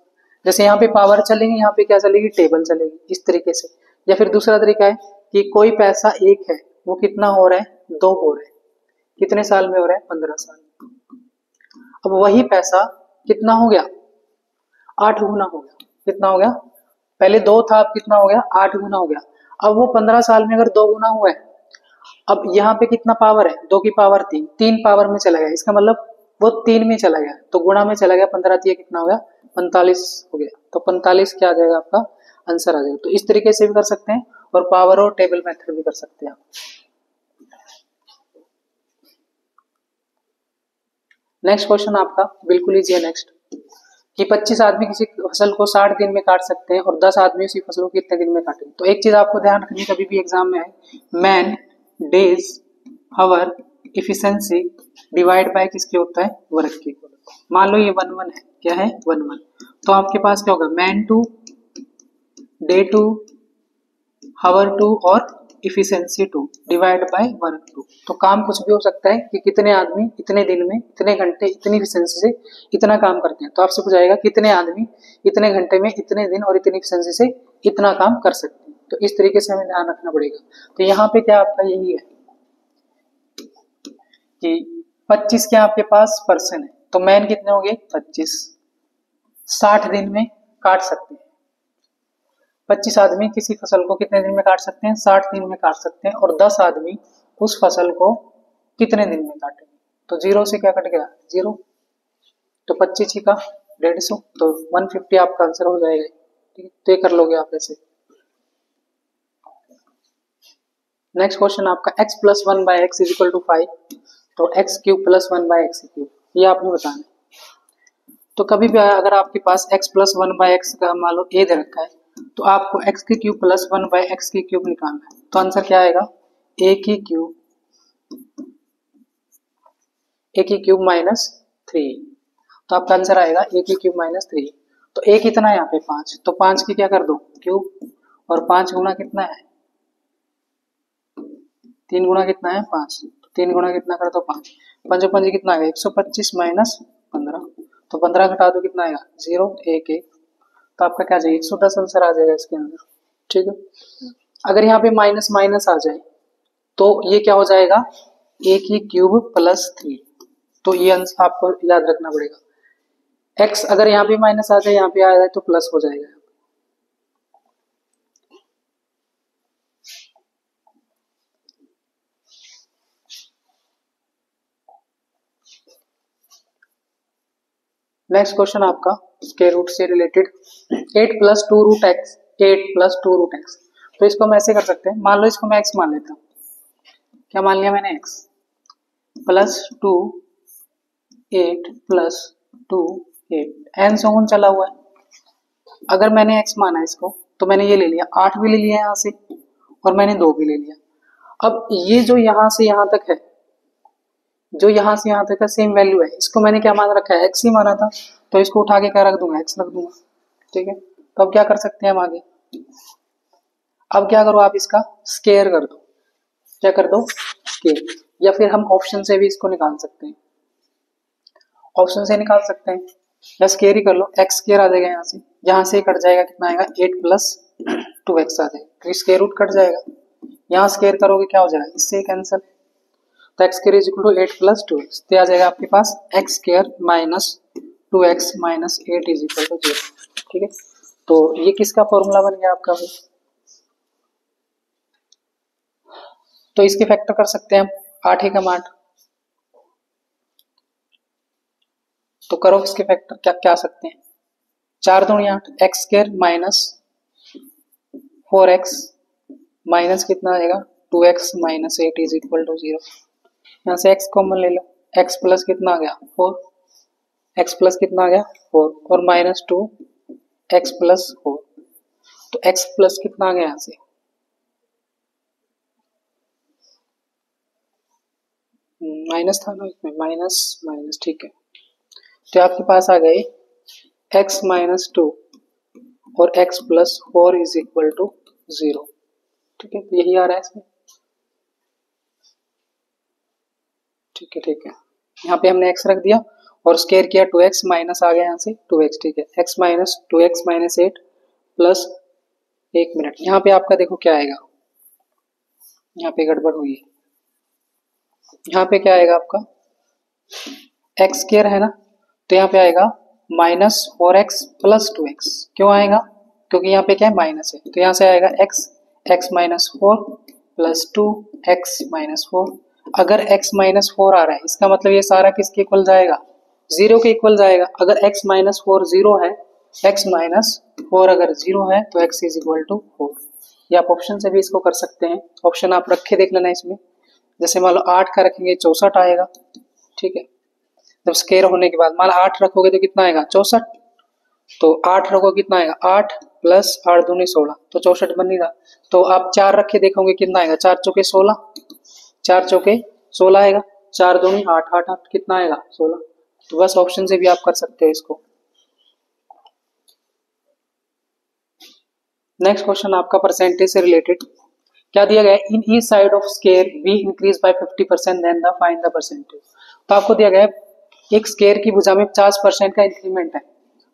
जैसे यहाँ पे पावर चलेगी, यहाँ पे क्या चलेगी? टेबल चलेगी, इस तरीके से। या फिर दूसरा तरीका है कि कोई पैसा 1 है, वो कितना हो रहा है? 2 हो रहा है। कितने साल में हो रहा है? 15 साल। अब वही पैसा कितना हो गया? 8 गुना हो गया। कितना हो गया? पहले 2 था, अब कितना हो गया? 8 गुना हो गया। अब वो 15 साल में अगर 2 गुना हुआ है, अब यहाँ पे कितना पावर है? 2 की पावर 3, 3 पावर में चला गया। इसका मतलब वो 3 में चला गया, तो गुणा में चला गया। 15 कितना हो गया? 45 हो गया। तो 45 क्या आ जाएगा आपका? आंसर आ जाएगा। तो इस तरीके से भी कर सकते हैं, और पावर और टेबल मेथड भी कर सकते हैं आप। नेक्स्ट क्वेश्चन आपका बिल्कुल इजी है। नेक्स्ट कि 25 आदमी किसी फसल को 60 दिन में काट सकते हैं और 10 आदमी उसी फसल को कितने दिन में काटेंगे। तो एक चीज आपको ध्यान रखनी कभी भी एग्जाम में है, man, days, hour, efficiency divide by किसके होता है? वर्क के। मान लो ये 1 है, क्या है? 1, तो आपके पास क्या होगा? मैन 2, डे 2, हावर 2 और इफिशिएंसी 2 डिवाइड बाय वर्क 2। तो काम कुछ भी हो सकता है कि कितने आदमी इतने दिन में, इतने घंटे, इतनी इफिशिएंसी से इतना काम करते हैं। तो आपसे पूछा जाएगा कितने आदमी इतने घंटे में, इतने दिन और इतनी इफिशिएंसी से इतना काम कर सकते हैं। तो इस तरीके से हमें ध्यान रखना पड़ेगा। तो यहाँ पे क्या आपका यही है कि 25 क्या आपके पास पर्सन है, तो मैन कितने होंगे? 25, 60 दिन में काट सकते हैं। 25 आदमी किसी फसल को कितने दिन में काट सकते हैं? 60 दिन में काट सकते हैं। और 10 आदमी उस फसल को कितने दिन में काटेंगे? तो 0 से क्या कट गया 0, तो 25 का 150, तो 150 आपका आंसर हो जाएगा। ठीक है, तो ये कर लोगे आप ऐसे। नेक्स्ट क्वेश्चन आपका x plus 1/x is equal to 5, तो x cube plus 1/x cube, ये आपने बताना है। तो कभी भी अगर आपके पास x प्लस 1/x का मान लो a दे रखा है, तो आपको x की क्यूब प्लस 1/x की क्यूब निकालना है। तो आंसर क्या आएगा a की क्यूब माइनस 3, तो आपका आंसर आएगा a की क्यूब माइनस 3। तो a कितना है यहाँ पे 5, तो 5 की क्या कर दो क्यूब, और 5 गुना कितना है 3 गुना कितना है 5, तो 3 गुना कितना कर दो 5, 5 5 कितना आएगा 125 माइनस 15, तो 15 घटा दो कितना आएगा 0 1 1, तो आपका क्या चाहिए 110 आंसर आ जाएगा इसके अंदर। ठीक है, अगर यहाँ पे माइनस माइनस आ जाए तो ये क्या हो जाएगा a की क्यूब प्लस 3, तो ये आंसर आपको याद रखना पड़ेगा। x अगर यहाँ पे माइनस आ जाए यहाँ पे आ जाए तो प्लस हो जाएगा। नेक्स्ट क्वेश्चन आपका स्क्वायर रूट से related 8 plus 2 root x, 8 plus 2 root x, तो इसको हम ऐसे कर सकते हैं, मान लो इसको मैं x मान लेता हूँ, क्या मान लिया मैंने x प्लस 2 8 प्लस 2 8 एन से चला हुआ है। अगर मैंने x माना इसको तो मैंने ये ले लिया 8 भी ले लिया यहाँ से और मैंने 2 भी ले लिया। अब ये जो यहाँ से यहाँ तक है, जो यहाँ से यहाँ तक का सेम वैल्यू है, इसको मैंने क्या मान रखा है x ही माना था, तो इसको उठा के क्या रख दूंगा x रख दूंगा। ठीक है, तो अब क्या कर सकते हैं हम आगे, अब क्या करो आप इसका स्क्वायर कर दो, क्या कर दो स्क्वायर, या फिर हम ऑप्शन से भी इसको निकाल सकते हैं, ऑप्शन से निकाल सकते हैं या स्क्वायर ही कर लो, x स्क्वायर आ जाएगा यहाँ से कट जाएगा कितना आएगा 8 प्लस 2x आ जाएगा, तो स्क्वायर रूट कट जाएगा, यहाँ स्क्वायर करोगे क्या हो जाएगा इससे कैंसिल, तो x square is equal to 8 plus 2x, तो आ जाएगा आपके पास x square minus 2x minus 8 is equal to 0। ठीक है, तो ये किसका फॉर्मूला बन गया आपका भाई, तो इसके फैक्टर कर सकते हैं हम 8 एकम 8, तो करो इसके फैक्टर क्या क्या आ सकते हैं 4 दूनी 8, x square minus 4x minus कितना आएगा 2x minus 8 is equal to 0, यहाँ से x कॉमन ले लो, x प्लस कितना आ गया 4, x प्लस कितना आ गया 4 और माइनस 2 x प्लस 4, तो x प्लस कितना आ गया यहाँ से माइनस था ना इसमें, माइनस माइनस, ठीक है, तो आपके पास आ गए x माइनस 2 और x plus 4 is equal to 0। ठीक है, यही आ रहा है इसमें। ठीक है, यहाँ पे हमने x रख दिया और स्क्वायर किया 2x माइनस आ गया यहाँ से 2x। ठीक है, x minus 2x minus 8 plus 1 minute, यहाँ पे आपका देखो क्या आएगा, यहाँ पे गड़बड़ हुई है, यहाँ पे क्या आएगा आपका x स्क्वायर है ना, तो यहाँ पे आएगा माइनस 4x प्लस 2x, क्यों आएगा क्योंकि यहाँ पे क्या है माइनस है, तो यहाँ से आएगा x minus 4 plus 2 x minus 4। अगर x माइनस 4 आ रहा है इसका मतलब ये सारा किसके इक्वल जाएगा 0 के इक्वल जाएगा। अगर x माइनस 4 0 है, x माइनस 4 अगर 0 है तो x इज इक्वल टू 4। ये आप ऑप्शन से भी इसको कर सकते हैं, ऑप्शन आप रख के देख लेना इसमें, जैसे मान लो 8 का रखेंगे 64 आएगा। ठीक है, जब स्क्वायर होने के बाद मान 8 रखोगे तो कितना आएगा 64, तो 8 रखोगे कितना आएगा 8 प्लस 8 दूनी 16, तो 64 बन नहीं रहा, तो आप 4 रख के देखोगे कितना आएगा 4 चौके 16, 4 चौके 16 आएगा, 4 दूनी 8 8 8 कितना आएगा 16, तो बस ऑप्शन से भी आप कर सकते हो इसको। नेक्स्ट क्वेश्चन आपका परसेंटेज से रिलेटेड क्या दिया गया है, in each side of square be increase by 50% then the find the percentage. तो आपको दिया गया है एक स्क्वायर की भुजा में 50% का इंक्रीमेंट है,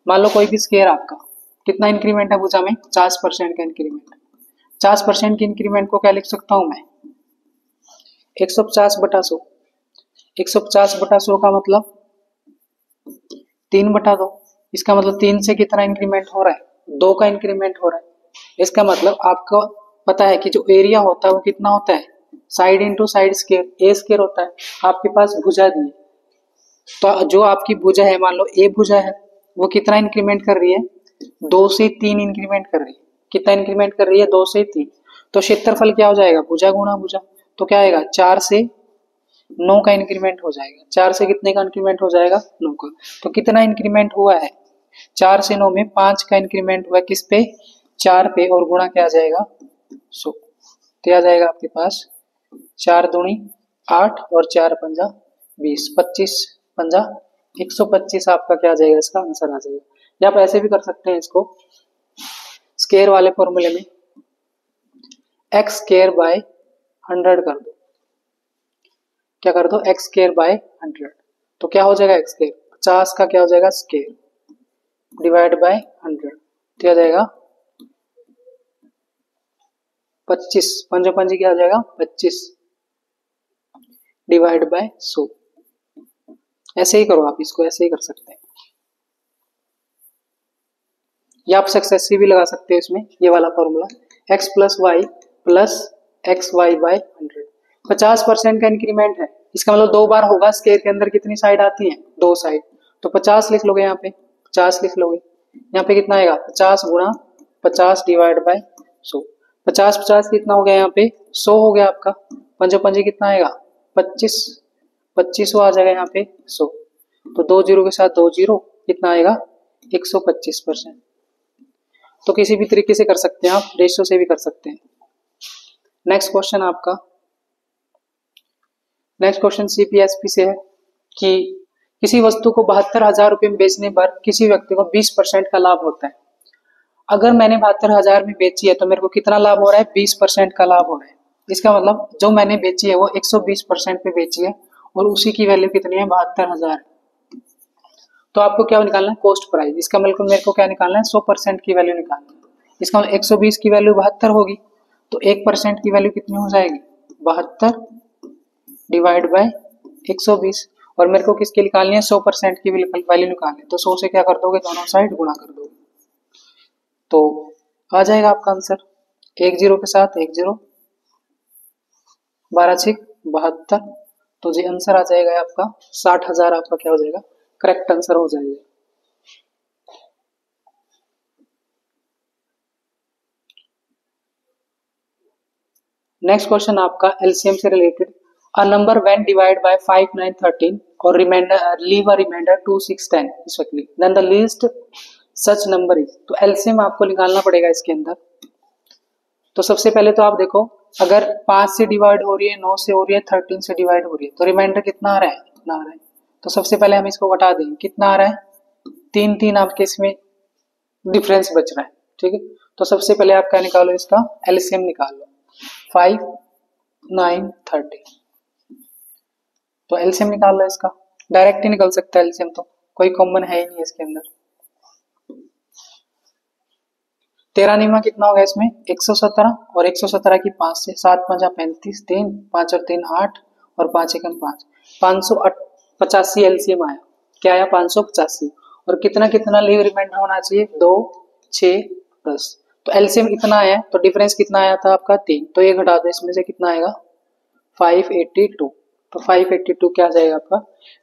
मान लो कोई भी स्क्वायर आपका कितना इंक्रीमेंट है भुजा में 50% का इंक्रीमेंट, 50% की इंक्रीमेंट को क्या लिख सकता हूं मैं 150 बटा 100, 150 बटा 100 का मतलब 3 बटा 2, इसका मतलब 3 से कितना इंक्रीमेंट हो रहा है 2 का इंक्रीमेंट हो रहा है। इसका मतलब आपको पता है कि जो एरिया होता है वो कितना होता है साइड इंटू साइड स्क्वायर, ए स्क्वायर होता है, आपके पास भुजा दी है तो जो आपकी भुजा है, मान लो ए भुजा है, वो कितना इंक्रीमेंट कर रही है, 2 से 3 इंक्रीमेंट कर रही है। कितना इंक्रीमेंट कर रही है, 2 से 3। तो क्षेत्रफल क्या हो जाएगा, भुजा गुणा भुजा, तो क्या आएगा, 4 से 9 का इंक्रीमेंट हो जाएगा। 4 से कितने का इंक्रीमेंट हो जाएगा, 9 का। तो कितना इंक्रीमेंट हुआ है, 4 से 9 में 5 का इंक्रीमेंट हुआ, किस पे, 4 पे, और गुणा क्या आ जाएगा, 100। तो आ जाएगा आपके पास 4 दूनी 8 और 4 पंजा 20, 25 पंजा 125 आपका क्या आ जाएगा, इसका आंसर आ जाएगा। या आप ऐसे भी कर सकते हैं इसको, स्क्वायर वाले फॉर्मूले में एक्स स्क्वायर बाय 100 कर दो। क्या कर दो, एक्स स्क्वायर बाय 100, तो क्या हो जाएगा, एक्स स्क्वायर 50 का क्या हो जाएगा, स्क्वायर डिवाइड बाय 100, तो आ जाएगा 25, पंजो पंजी क्या आ जाएगा, 25 डिवाइड बाय 100। ऐसे ही करो आप, इसको ऐसे ही कर सकते हैं, या आप सक्सेसिव भी लगा सकते हैं इसमें, ये वाला formula x plus y plus x y by 100। 50% का इंक्रीमेंट है, इसका मतलब 2 बार होगा। स्क्वायर के अंदर कितनी साइड आती है, 2 साइड, तो 50 लिख लोगे, यहाँ पे 50 लिख लोगे। यहाँ पे कितना आएगा, 50 गुणा 50 डिवाइड बाय 100। 50 50 कितना हो गया, यहाँ पे 100 हो गया आपका। पंजो पंजे कितना आएगा, 25, 25 आ जाएगा यहाँ पे 100। तो 2 जीरो के साथ 2 जीरो, कितना आएगा, 125%। तो किसी भी तरीके से कर सकते हैं आप, रेशियो से भी कर सकते हैं। नेक्स्ट क्वेश्चन आपका, नेक्स्ट क्वेश्चन सीपीएसपी से है कि किसी वस्तु को 72,000 रुपए में बेचने पर किसी व्यक्ति को 20% का लाभ होता है। अगर मैंने 72,000 में बेची है तो मेरे को कितना लाभ हो रहा है, 20% का लाभ हो रहा है। इसका मतलब जो मैंने बेची है वो 120% पे बेची है और उसी की वैल्यू कितनी है, 72,000। तो आपको क्या निकालना है, कॉस्ट प्राइस। इसका मतलब मेरे को क्या निकालना है, 100% की वैल्यू निकालनी है। इसका मतलब 120 की वैल्यू 72 होगी, तो 1% की वैल्यू कितनी हो जाएगी, 72 डिवाइड बाय 120। और मेरे को किसकी निकालनी है, 100% की वैल्यू निकालनी है। तो 100 से क्या कर दोगे, दोनों साइड गुणा कर दोगे, तो आ जाएगा आपका आंसर। 1 जीरो के साथ 1 जीरो, 12 6 72, तो जी आंसर आ जाएगा आपका 60,000। आपका क्या हो जाएगा, करेक्ट आंसर हो जाएगा। नेक्स्ट क्वेश्चन आपका एलसीएम से related. A number when divide by 5 9 13 और remainder leave a remainder 2 6 10 respectively, then the least such number is. तो एलसीएम आपको निकालना पड़ेगा इसके अंदर। तो सबसे पहले तो आप देखो, अगर 5 से डिवाइड हो रही है, 9 से हो रही है, 13 से डिवाइड हो रही है, तो रिमाइंडर कितना आ रहा है, इतना आ रहा है। तो सबसे पहले हम इसको घटा देंगे, कितना आ रहा है, 3 3 आपके इसमें डिफरेंस बच रहा है, ठीक है। तो सबसे पहले आप क्या निकालो, इसका एलसीएम निकाल लो, 5 9 13। तो एलसीएम निकाल लो इसका, डायरेक्ट ही निकल सकता है एलसीएम, तो कोई कॉमन है ही नहीं इसके अंदर। 13 निमा कितना हो गया इसमें, 117, और 117 की 5 से 7 5 35, 3 5 और 3 8 और 5 1 5, 585 एलसीएम आया। क्या आया, 585। और कितना कितना लीव रिमाइंडर होना चाहिए, 2 6 10। तो एलसीएम इतना आया, तो डिफरेंस कितना आया था आपका, 3। तो ये घटा दो, इसमें से कितना आएगा, 582। तो 582 क्या आ जाएगा आपका,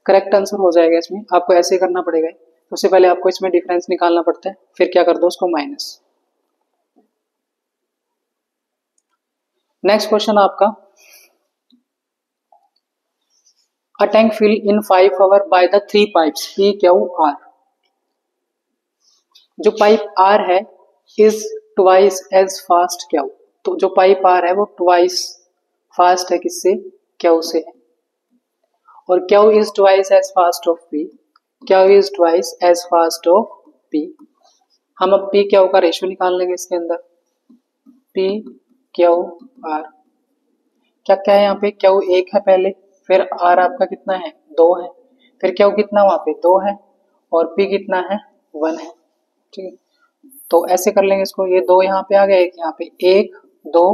करेक्ट आंसर हो जाएगा। इसमें आपको ऐसे करना पड़ेगा, सबसे पहले आपको इसमें डिफरेंस निकालना पड़ता है, फिर क्या कर दो उसको माइनस। नेक्स्ट क्वेश्चन आपका, a tank fill in 5 hour by the 3 pipes P Q R। जो पाइप R है is twice as fast Q। तो जो पाइप R है वो ट्वाइस फास्ट है किससे, Q से है। और Q is twice as fast of P, Q is twice as fast of P। हम अब P Q का रेशियो निकाल लेंगे इसके अंदर, P Q R। क्या क्या है यहाँ पे, Q 1 है पहले, फिर R आपका कितना है, 2 है, फिर Q कितना वहां पे 2 है, और P कितना है, 1 है, ठीक है। तो ऐसे कर लेंगे इसको, ये 2 यहाँ पे आ गया, एक यहाँ पे 1 2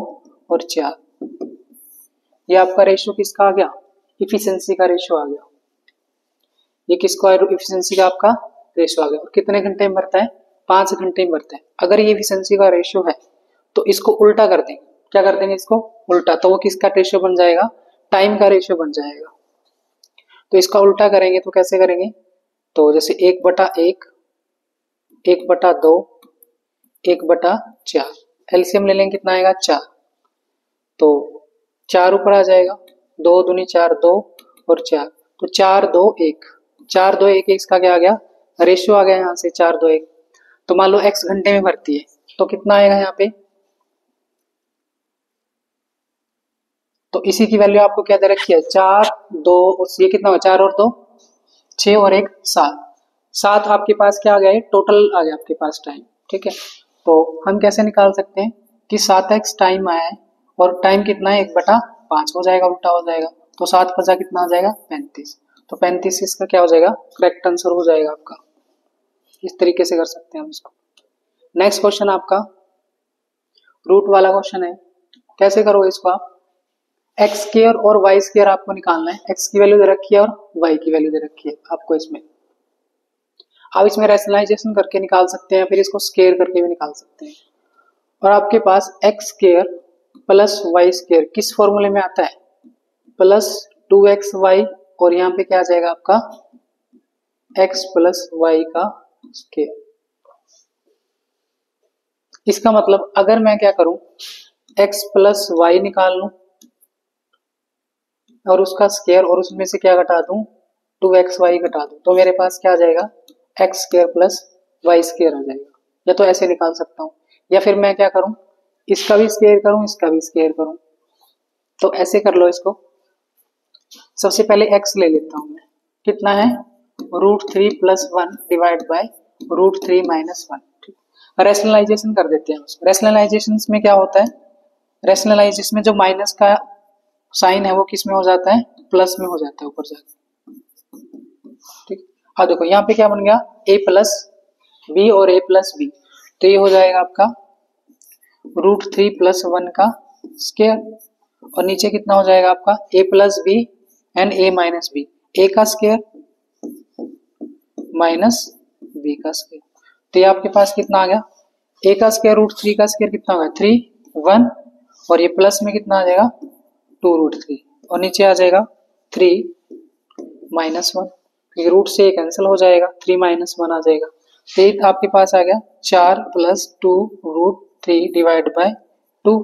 और 4। ये आपका रेशियो किसका आ गया, इफिशिएंसी का रेशियो आ गया। ये किसको इफिशिएंसी का आपका रेशियो आ गया। और कितने घंटे में भरता है, 5 घंटे में भरता है। अगर ये इफिशिएंसी का रेशियो है तो इसको उल्टा कर देंगे, क्या कर देंगे इसको उल्टा, तो वो किसका रेशियो बन जाएगा, टाइम का रेशियो बन जाएगा। तो इसका उल्टा करेंगे तो कैसे करेंगे, तो जैसे 1/1, 1/2, 1/4, एलसीएम ले लेंगे कितना आएगा 4, तो 4 ऊपर आ जाएगा, 2 दूनी 4, 2 और 4, तो 4 2 1, 4 2 1, इसका क्या आ गया रेशियो आ गया यहाँ से 4 2 1। तो मान लो x घंटे में भरती है तो कितना आएगा यहाँ पे, तो इसी की वैल्यू आपको क्या दे रखी है 4 2, ये कितना हुआ 4 और 2 6 और 1 7, 7 आपके पास क्या आ गया टोटल आ गया आपके पास टाइम। ठीक है, तो हम कैसे निकाल सकते हैं कि 7x टाइम आया है और टाइम कितना है 1/5 हो जाएगा, उल्टा हो जाएगा, तो 7 5 कितना आ जाएगा 35, तो 35 इसका क्या हो जाएगा करेक्ट आंसर हो जाएगा आपका। इस तरीके से कर सकते हैं हम इसको। नेक्स्ट क्वेश्चन आपका रूट वाला क्वेश्चन है, कैसे करोगे इसको आप, एक्स स्क्वायर और वाई स्क्वायर आपको निकालना है, एक्स की वैल्यू दे रखी है और वाई की वैल्यू दे रखी है आपको इसमें। आप इसमें रैशनलाइजेशन करके निकाल सकते हैं, फिर इसको स्क्वायर करके भी निकाल सकते हैं। और आपके पास x square plus y square किस फॉर्मूले में आता है, प्लस 2xy, और यहाँ पे क्या आ जाएगा आपका x प्लस वाई का स्क्वायर। इसका मतलब अगर मैं क्या करूं x प्लस वाई निकाल लूं और उसका स्क्वायर और उसमें से क्या घटा दूं 2xy घटा दूं, तो मेरे पास क्या आ जाएगा x square plus y square आ जाएगा। या तो ऐसे निकाल सकता हूं, या फिर मैं क्या करूं इसका भी स्क्वायर करूं इसका भी स्क्वायर करूं, तो ऐसे कर लो इसको। सबसे पहले x ले लेता हूं मैं, कितना है √3 + 1 डिवाइड बाय √3 - 1। रैशनलाइजेशन कर देते हैं उसको। रैशनलाइजेशन में क्या होता है, रैशनलाइजेशन में जो माइनस का साइन है वो किस में हो जाता है प्लस में हो जाता है ऊपर जाके। ठीक, हाँ देखो यहाँ पे क्या बन गया a प्लस बी और a प्लस बी, तो ये हो जाएगा आपका √3 + 1 का स्क्वायर, और नीचे कितना हो जाएगा आपका a plus b and a minus b, a का स्क्वायर माइनस b का स्क्वायर, तो ये आपके पास कितना आ गया a का स्क्वायर √3 का स्क्वायर कितना होगा 3 1, और ये प्लस में कितना आ जाएगा 2√3, और नीचे आ जाएगा 3 - 1, क्योंकि रूट से कैंसिल हो जाएगा 3 - 1 आ जाएगा, तो ये आपके पास आ गया 4 + 2√3 डिवाइड बाय 2,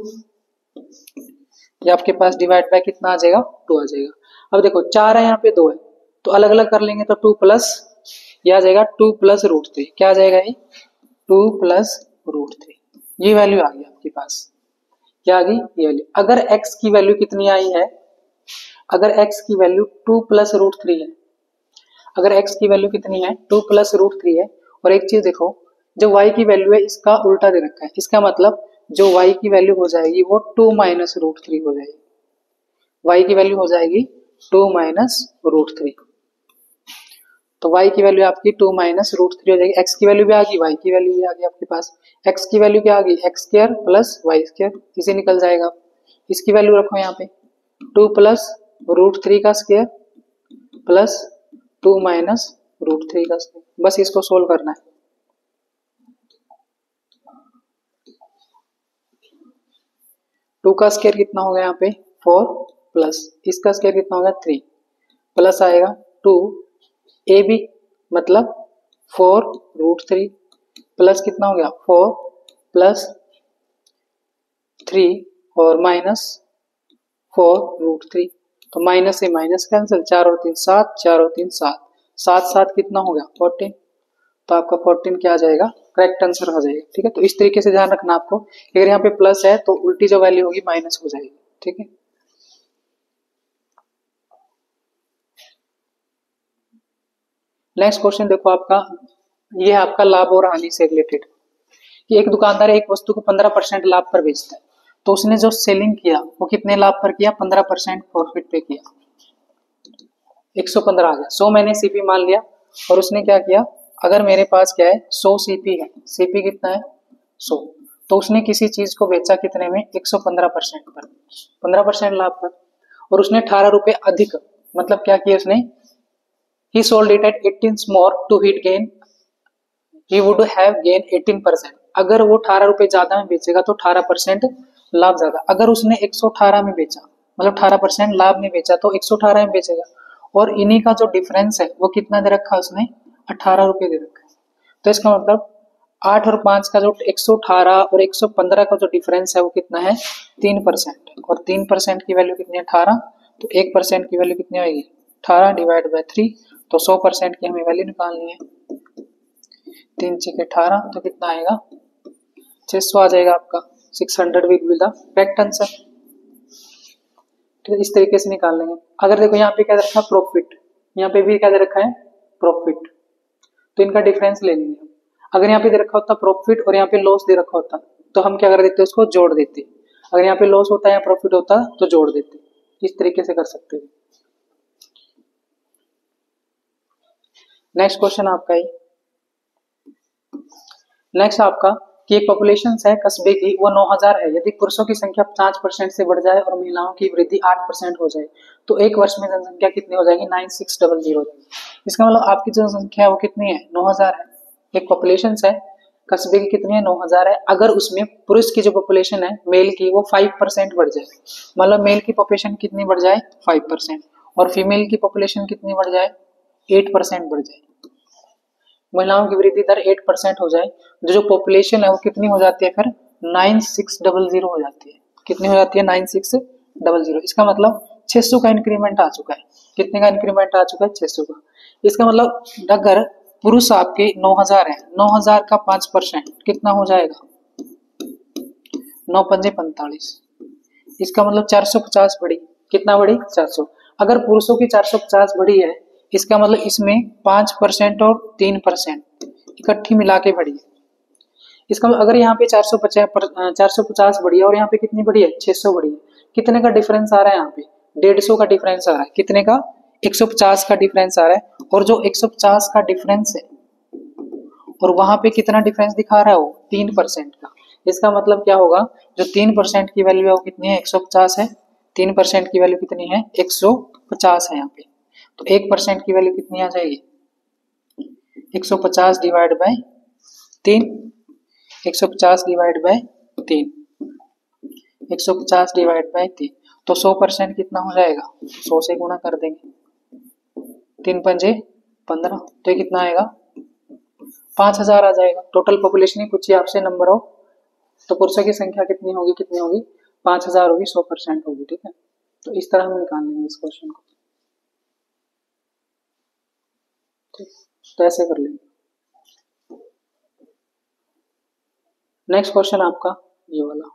ये आपके पास डिवाइड बाय कितना आ जाएगा 2 आ जाएगा। अब देखो 4 है यहाँ पे 2 है, तो अलग अलग कर लेंगे तो 2 प्लस ये आ जाएगा 2 + √3, क्या आ जाएगा ये 2 + √3, ये वैल्यू आ गई आपके पास, क्या आ गई ये वैल्यू। अगर x की वैल्यू कितनी आई है, अगर x की वैल्यू 2 + √3 है, अगर x की वैल्यू कितनी है 2 + √3 है, और एक चीज देखो जो y की वैल्यू है इसका उल्टा दे रखा है, इसका मतलब जो y की वैल्यू हो जाएगी वो 2 - √3 हो जाएगी, y की वैल्यू हो जाएगी 2 - √3, तो y की वैल्यू आपकी 2 - √3 हो जाएगी। x की वैल्यू भी आ गई, y की वैल्यू भी आ गई आपके पास, x की वैल्यू क्या आ गई x square plus y square, इसे निकल जाएगा, इसकी वैल्यू रखो यहाँ पे 2 + √3 का स्क्वायर प्लस 2 - √3 का स्क्वायर, बस इसको सोल्व करना है। टू का स्क्वायर कितना होगा यहाँ पे 4, प्लस इसका स्क्वायर कितना होगा 3, प्लस आएगा 2 ए बी मतलब 4√3, प्लस कितना हो गया 4 प्लस 3 और माइनस 4√3, तो माइनस से माइनस कैंसिल, 4 और 3 7, 4 और 3 7, 7 7 कितना हो गया 14, तो आपका 14 क्या आ जाएगा करेक्ट आंसर हो जाएगा। ठीक है, तो इस तरीके से ध्यान रखना आपको, अगर यहाँ पे प्लस है तो उल्टी जो वैल्यू होगी माइनस हो जाएगी। ठीक है, नेक्स्ट क्वेश्चन देखो आपका, ये है आपका लाभ और हानि से रिलेटेड, कि एक दुकानदार एक वस्तु को 15% लाभ पर बेचता है, तो उसने जो सेलिंग किया वो कितने लाभ पर किया 15% प्रॉफिट पे किया, 115 आ गया। 100 मैंने सीपी मान लिया, और उसने क्या किया अगर मेरे पास क्या है 100 सीपी है, सीपी कितना है 100, तो उसने किसी चीज को बेचा कितने में 115% पर, 15% लाभ पर, और उसने 18 रुपए अधिक, मतलब क्या किया उसने he sold it at 18 more to hit gain, he would have gained 18%, अगर वो 18 रुपए ज्यादा में बेचेगा तो 18% लाभ ज्यादा, अगर उसने 118 में बेचा मतलब 18% लाभ में बेचा तो 118 में बेचेगा, और इन्हीं का जो डिफरेंस है वो कितना दे रखा है उसने, 18 रुपये दे रखा है। तो इसका मतलब 8 और 5 का जो 118 और 115 का जो डिफरेंस है वो कितना है, 3%। और 3% की वैल्यू कितनी है, 18। तो 1% की वैल्यू कितनी होगी, 18 डिवाइड बाई 3। तो 100% की हमें वैल्यू निकालनी है, 3 × 18 तो कितना आएगा, 600 आ जाएगा आपका। 600 will be the correct answer. तो इस तरीके से निकाल लेंगे। अगर देखो यहाँ पे क्या रखा है, प्रॉफिट, यहाँ पे भी क्या दे रखा है, प्रॉफिट, तो इनका डिफरेंस ले लेंगे। अगर यहाँ पे दे रखा होता प्रॉफिट और यहाँ पे लॉस दे रखा होता तो हम क्या कर देते, उसको जोड़ देते। अगर यहाँ पे लॉस होता है या प्रॉफिट होता तो जोड़ देते। इस तरीके से कर सकते हैं। नेक्स्ट क्वेश्चन आपका ही, नेक्स्ट आपका कि एक पॉपुलेशन है कस्बे की, वो 9000 है। यदि पुरुषों की संख्या 50% से बढ़ जाए और महिलाओं की वृद्धि 8% हो जाए तो एक वर्ष में जनसंख्या कितनी हो जाएगी, 9600 हो जाएगी। इसका मतलब आपकी जनसंख्या वो कितनी है, 9000 है। एक पॉपुलेशन है कस्बे की कितनी है, 9000 है। अगर उसमें पुरुष की जो पॉपुलेशन है मेल की वो 5% बढ़ जाए, मतलब मेल की पॉपुलेशन कितनी बढ़ जाए, 5%, और फीमेल की पॉपुलेशन कितनी बढ़ जाए, 8% बढ़ जाए, महिलाओं की वृद्धि दर 8% हो जाए, जो पॉपुलेशन है वो कितनी हो जाती है, फिर 9600 हो जाती है। कितनी हो जाती है, 9600। इसका मतलब 600 का इंक्रीमेंट आ चुका है। कितने का इंक्रीमेंट आ चुका है, 600 का। इसका मतलब अगर पुरुष आपके 9000 है, 9000 का 5% कितना हो जाएगा, 9 पंजे 45। इसका मतलब 450 बढ़ी। कितना बढ़ी, 400। अगर पुरुषों की 450 बढ़ी है, इसका मतलब इसमें 5% और 3% इकट्ठी मिला के बढ़ी है। इसका मतलब अगर यहाँ पे 450 बढ़ी है और यहाँ पे कितनी बढ़ी है, 600 बढ़ी है, कितने का डिफरेंस आ रहा है, यहाँ पे 150 का डिफरेंस आ रहा है। कितने का, 150 का डिफरेंस आ रहा है। और जो 150 का डिफरेंस है और वहां पे कितना डिफरेंस दिखा रहा है, वो 3% का। इसका मतलब क्या होगा, जो 3% की वैल्यू है वो कितनी है, 150 है। 3% की वैल्यू कितनी है, 150 है यहाँ पे। तो 1% की वैल्यू कितनी आ जाएगी, 150 divide by 3। 150 divide by 3, 150 divide by 3। तो 100% कितना हो जाएगा, 100 से गुणा कर देंगे, 3 पंजे 15। तो ये कितना आएगा, 5000 आ जाएगा। टोटल पॉपुलेशन ही पूछिए आपसे, नंबर ऑफ, तो पुरुषों की संख्या कितनी होगी, 5000 होगी, 100% होगी। ठीक है, तो इस तरह हम निकाल लेंगे इस क्वेश्चन को। ठीक, तो ऐसे कर लेंगे। नेक्स्ट क्वेश्चन आपका ये वाला,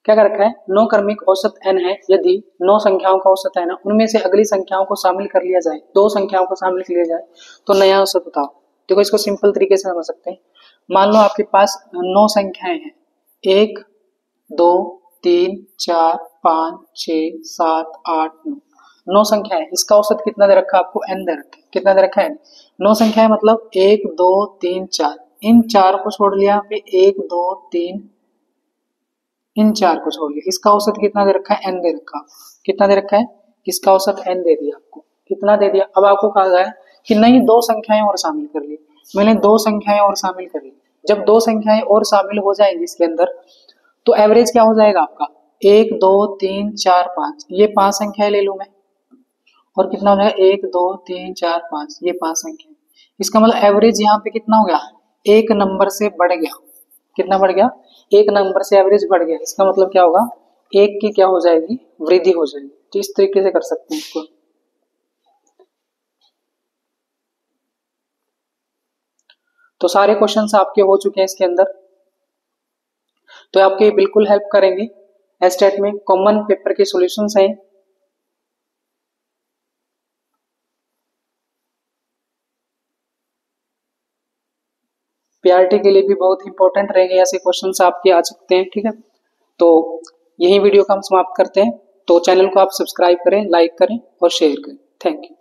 क्या कर रखा है, 9 क्रमिक औसत n है। यदि 9 संख्याओं का औसत है ना, उनमें से अगली संख्याओं को शामिल कर लिया जाए, 2 संख्याओं को शामिल कर लिया जाए तो नया औसत बताओ। देखो इसको सिंपल तरीके से समझ सकते हैं। मान लो आपके पास 9 संख्याएं हैं, 1 2 3 4 5 6 7 8 9, 9 संख्या है। इसका औसत कितना दे रखा है आपको, n दे रखा है। कितना दे रखा है, 9 संख्या है, मतलब 1 2 3 4, इन 4 को छोड़ लिया यहाँ पे, 1 2 3, इन 4 को छोड़ लिया। इसका औसत कितना दे रखा है, n दे रखा। कितना दे रखा है, इसका औसत n दे दिया आपको। कितना दे दिया। अब आपको कहा गया कि नहीं 2 संख्याएं और शामिल कर ली। मैंने 2 संख्याएं और शामिल कर ली। जब 2 संख्याएं और शामिल हो जाएंगी इसके अंदर, तो एवरेज क्या हो जाएगा आपका, 1 2 3 4 5, ये 5 संख्याएं ले लूं मैं, और कितना हो जाएगा, 1 2 3 4 5, ये 5 संख्या। इसका मतलब एवरेज यहाँ पे कितना हो गया, 1 नंबर से बढ़ गया। कितना बढ़ गया, 1 नंबर से एवरेज बढ़ गया। इसका मतलब क्या होगा, 1 की क्या हो जाएगी, वृद्धि हो जाएगी। तो इस तरीके से कर सकते हैं इसको। तो सारे क्वेश्चंस आपके हो चुके हैं इसके अंदर, तो आपके बिल्कुल हेल्प करेंगे। एस्टेट में कॉमन पेपर के सॉल्यूशंस हैं। पीआरटी के लिए भी बहुत इंपॉर्टेंट रहेंगे, ऐसे क्वेश्चंस आपके आ सकते हैं। ठीक है, तो यही वीडियो का हम समाप्त करते हैं। तो चैनल को आप सब्सक्राइब करें, लाइक करें और शेयर करें। Thank you.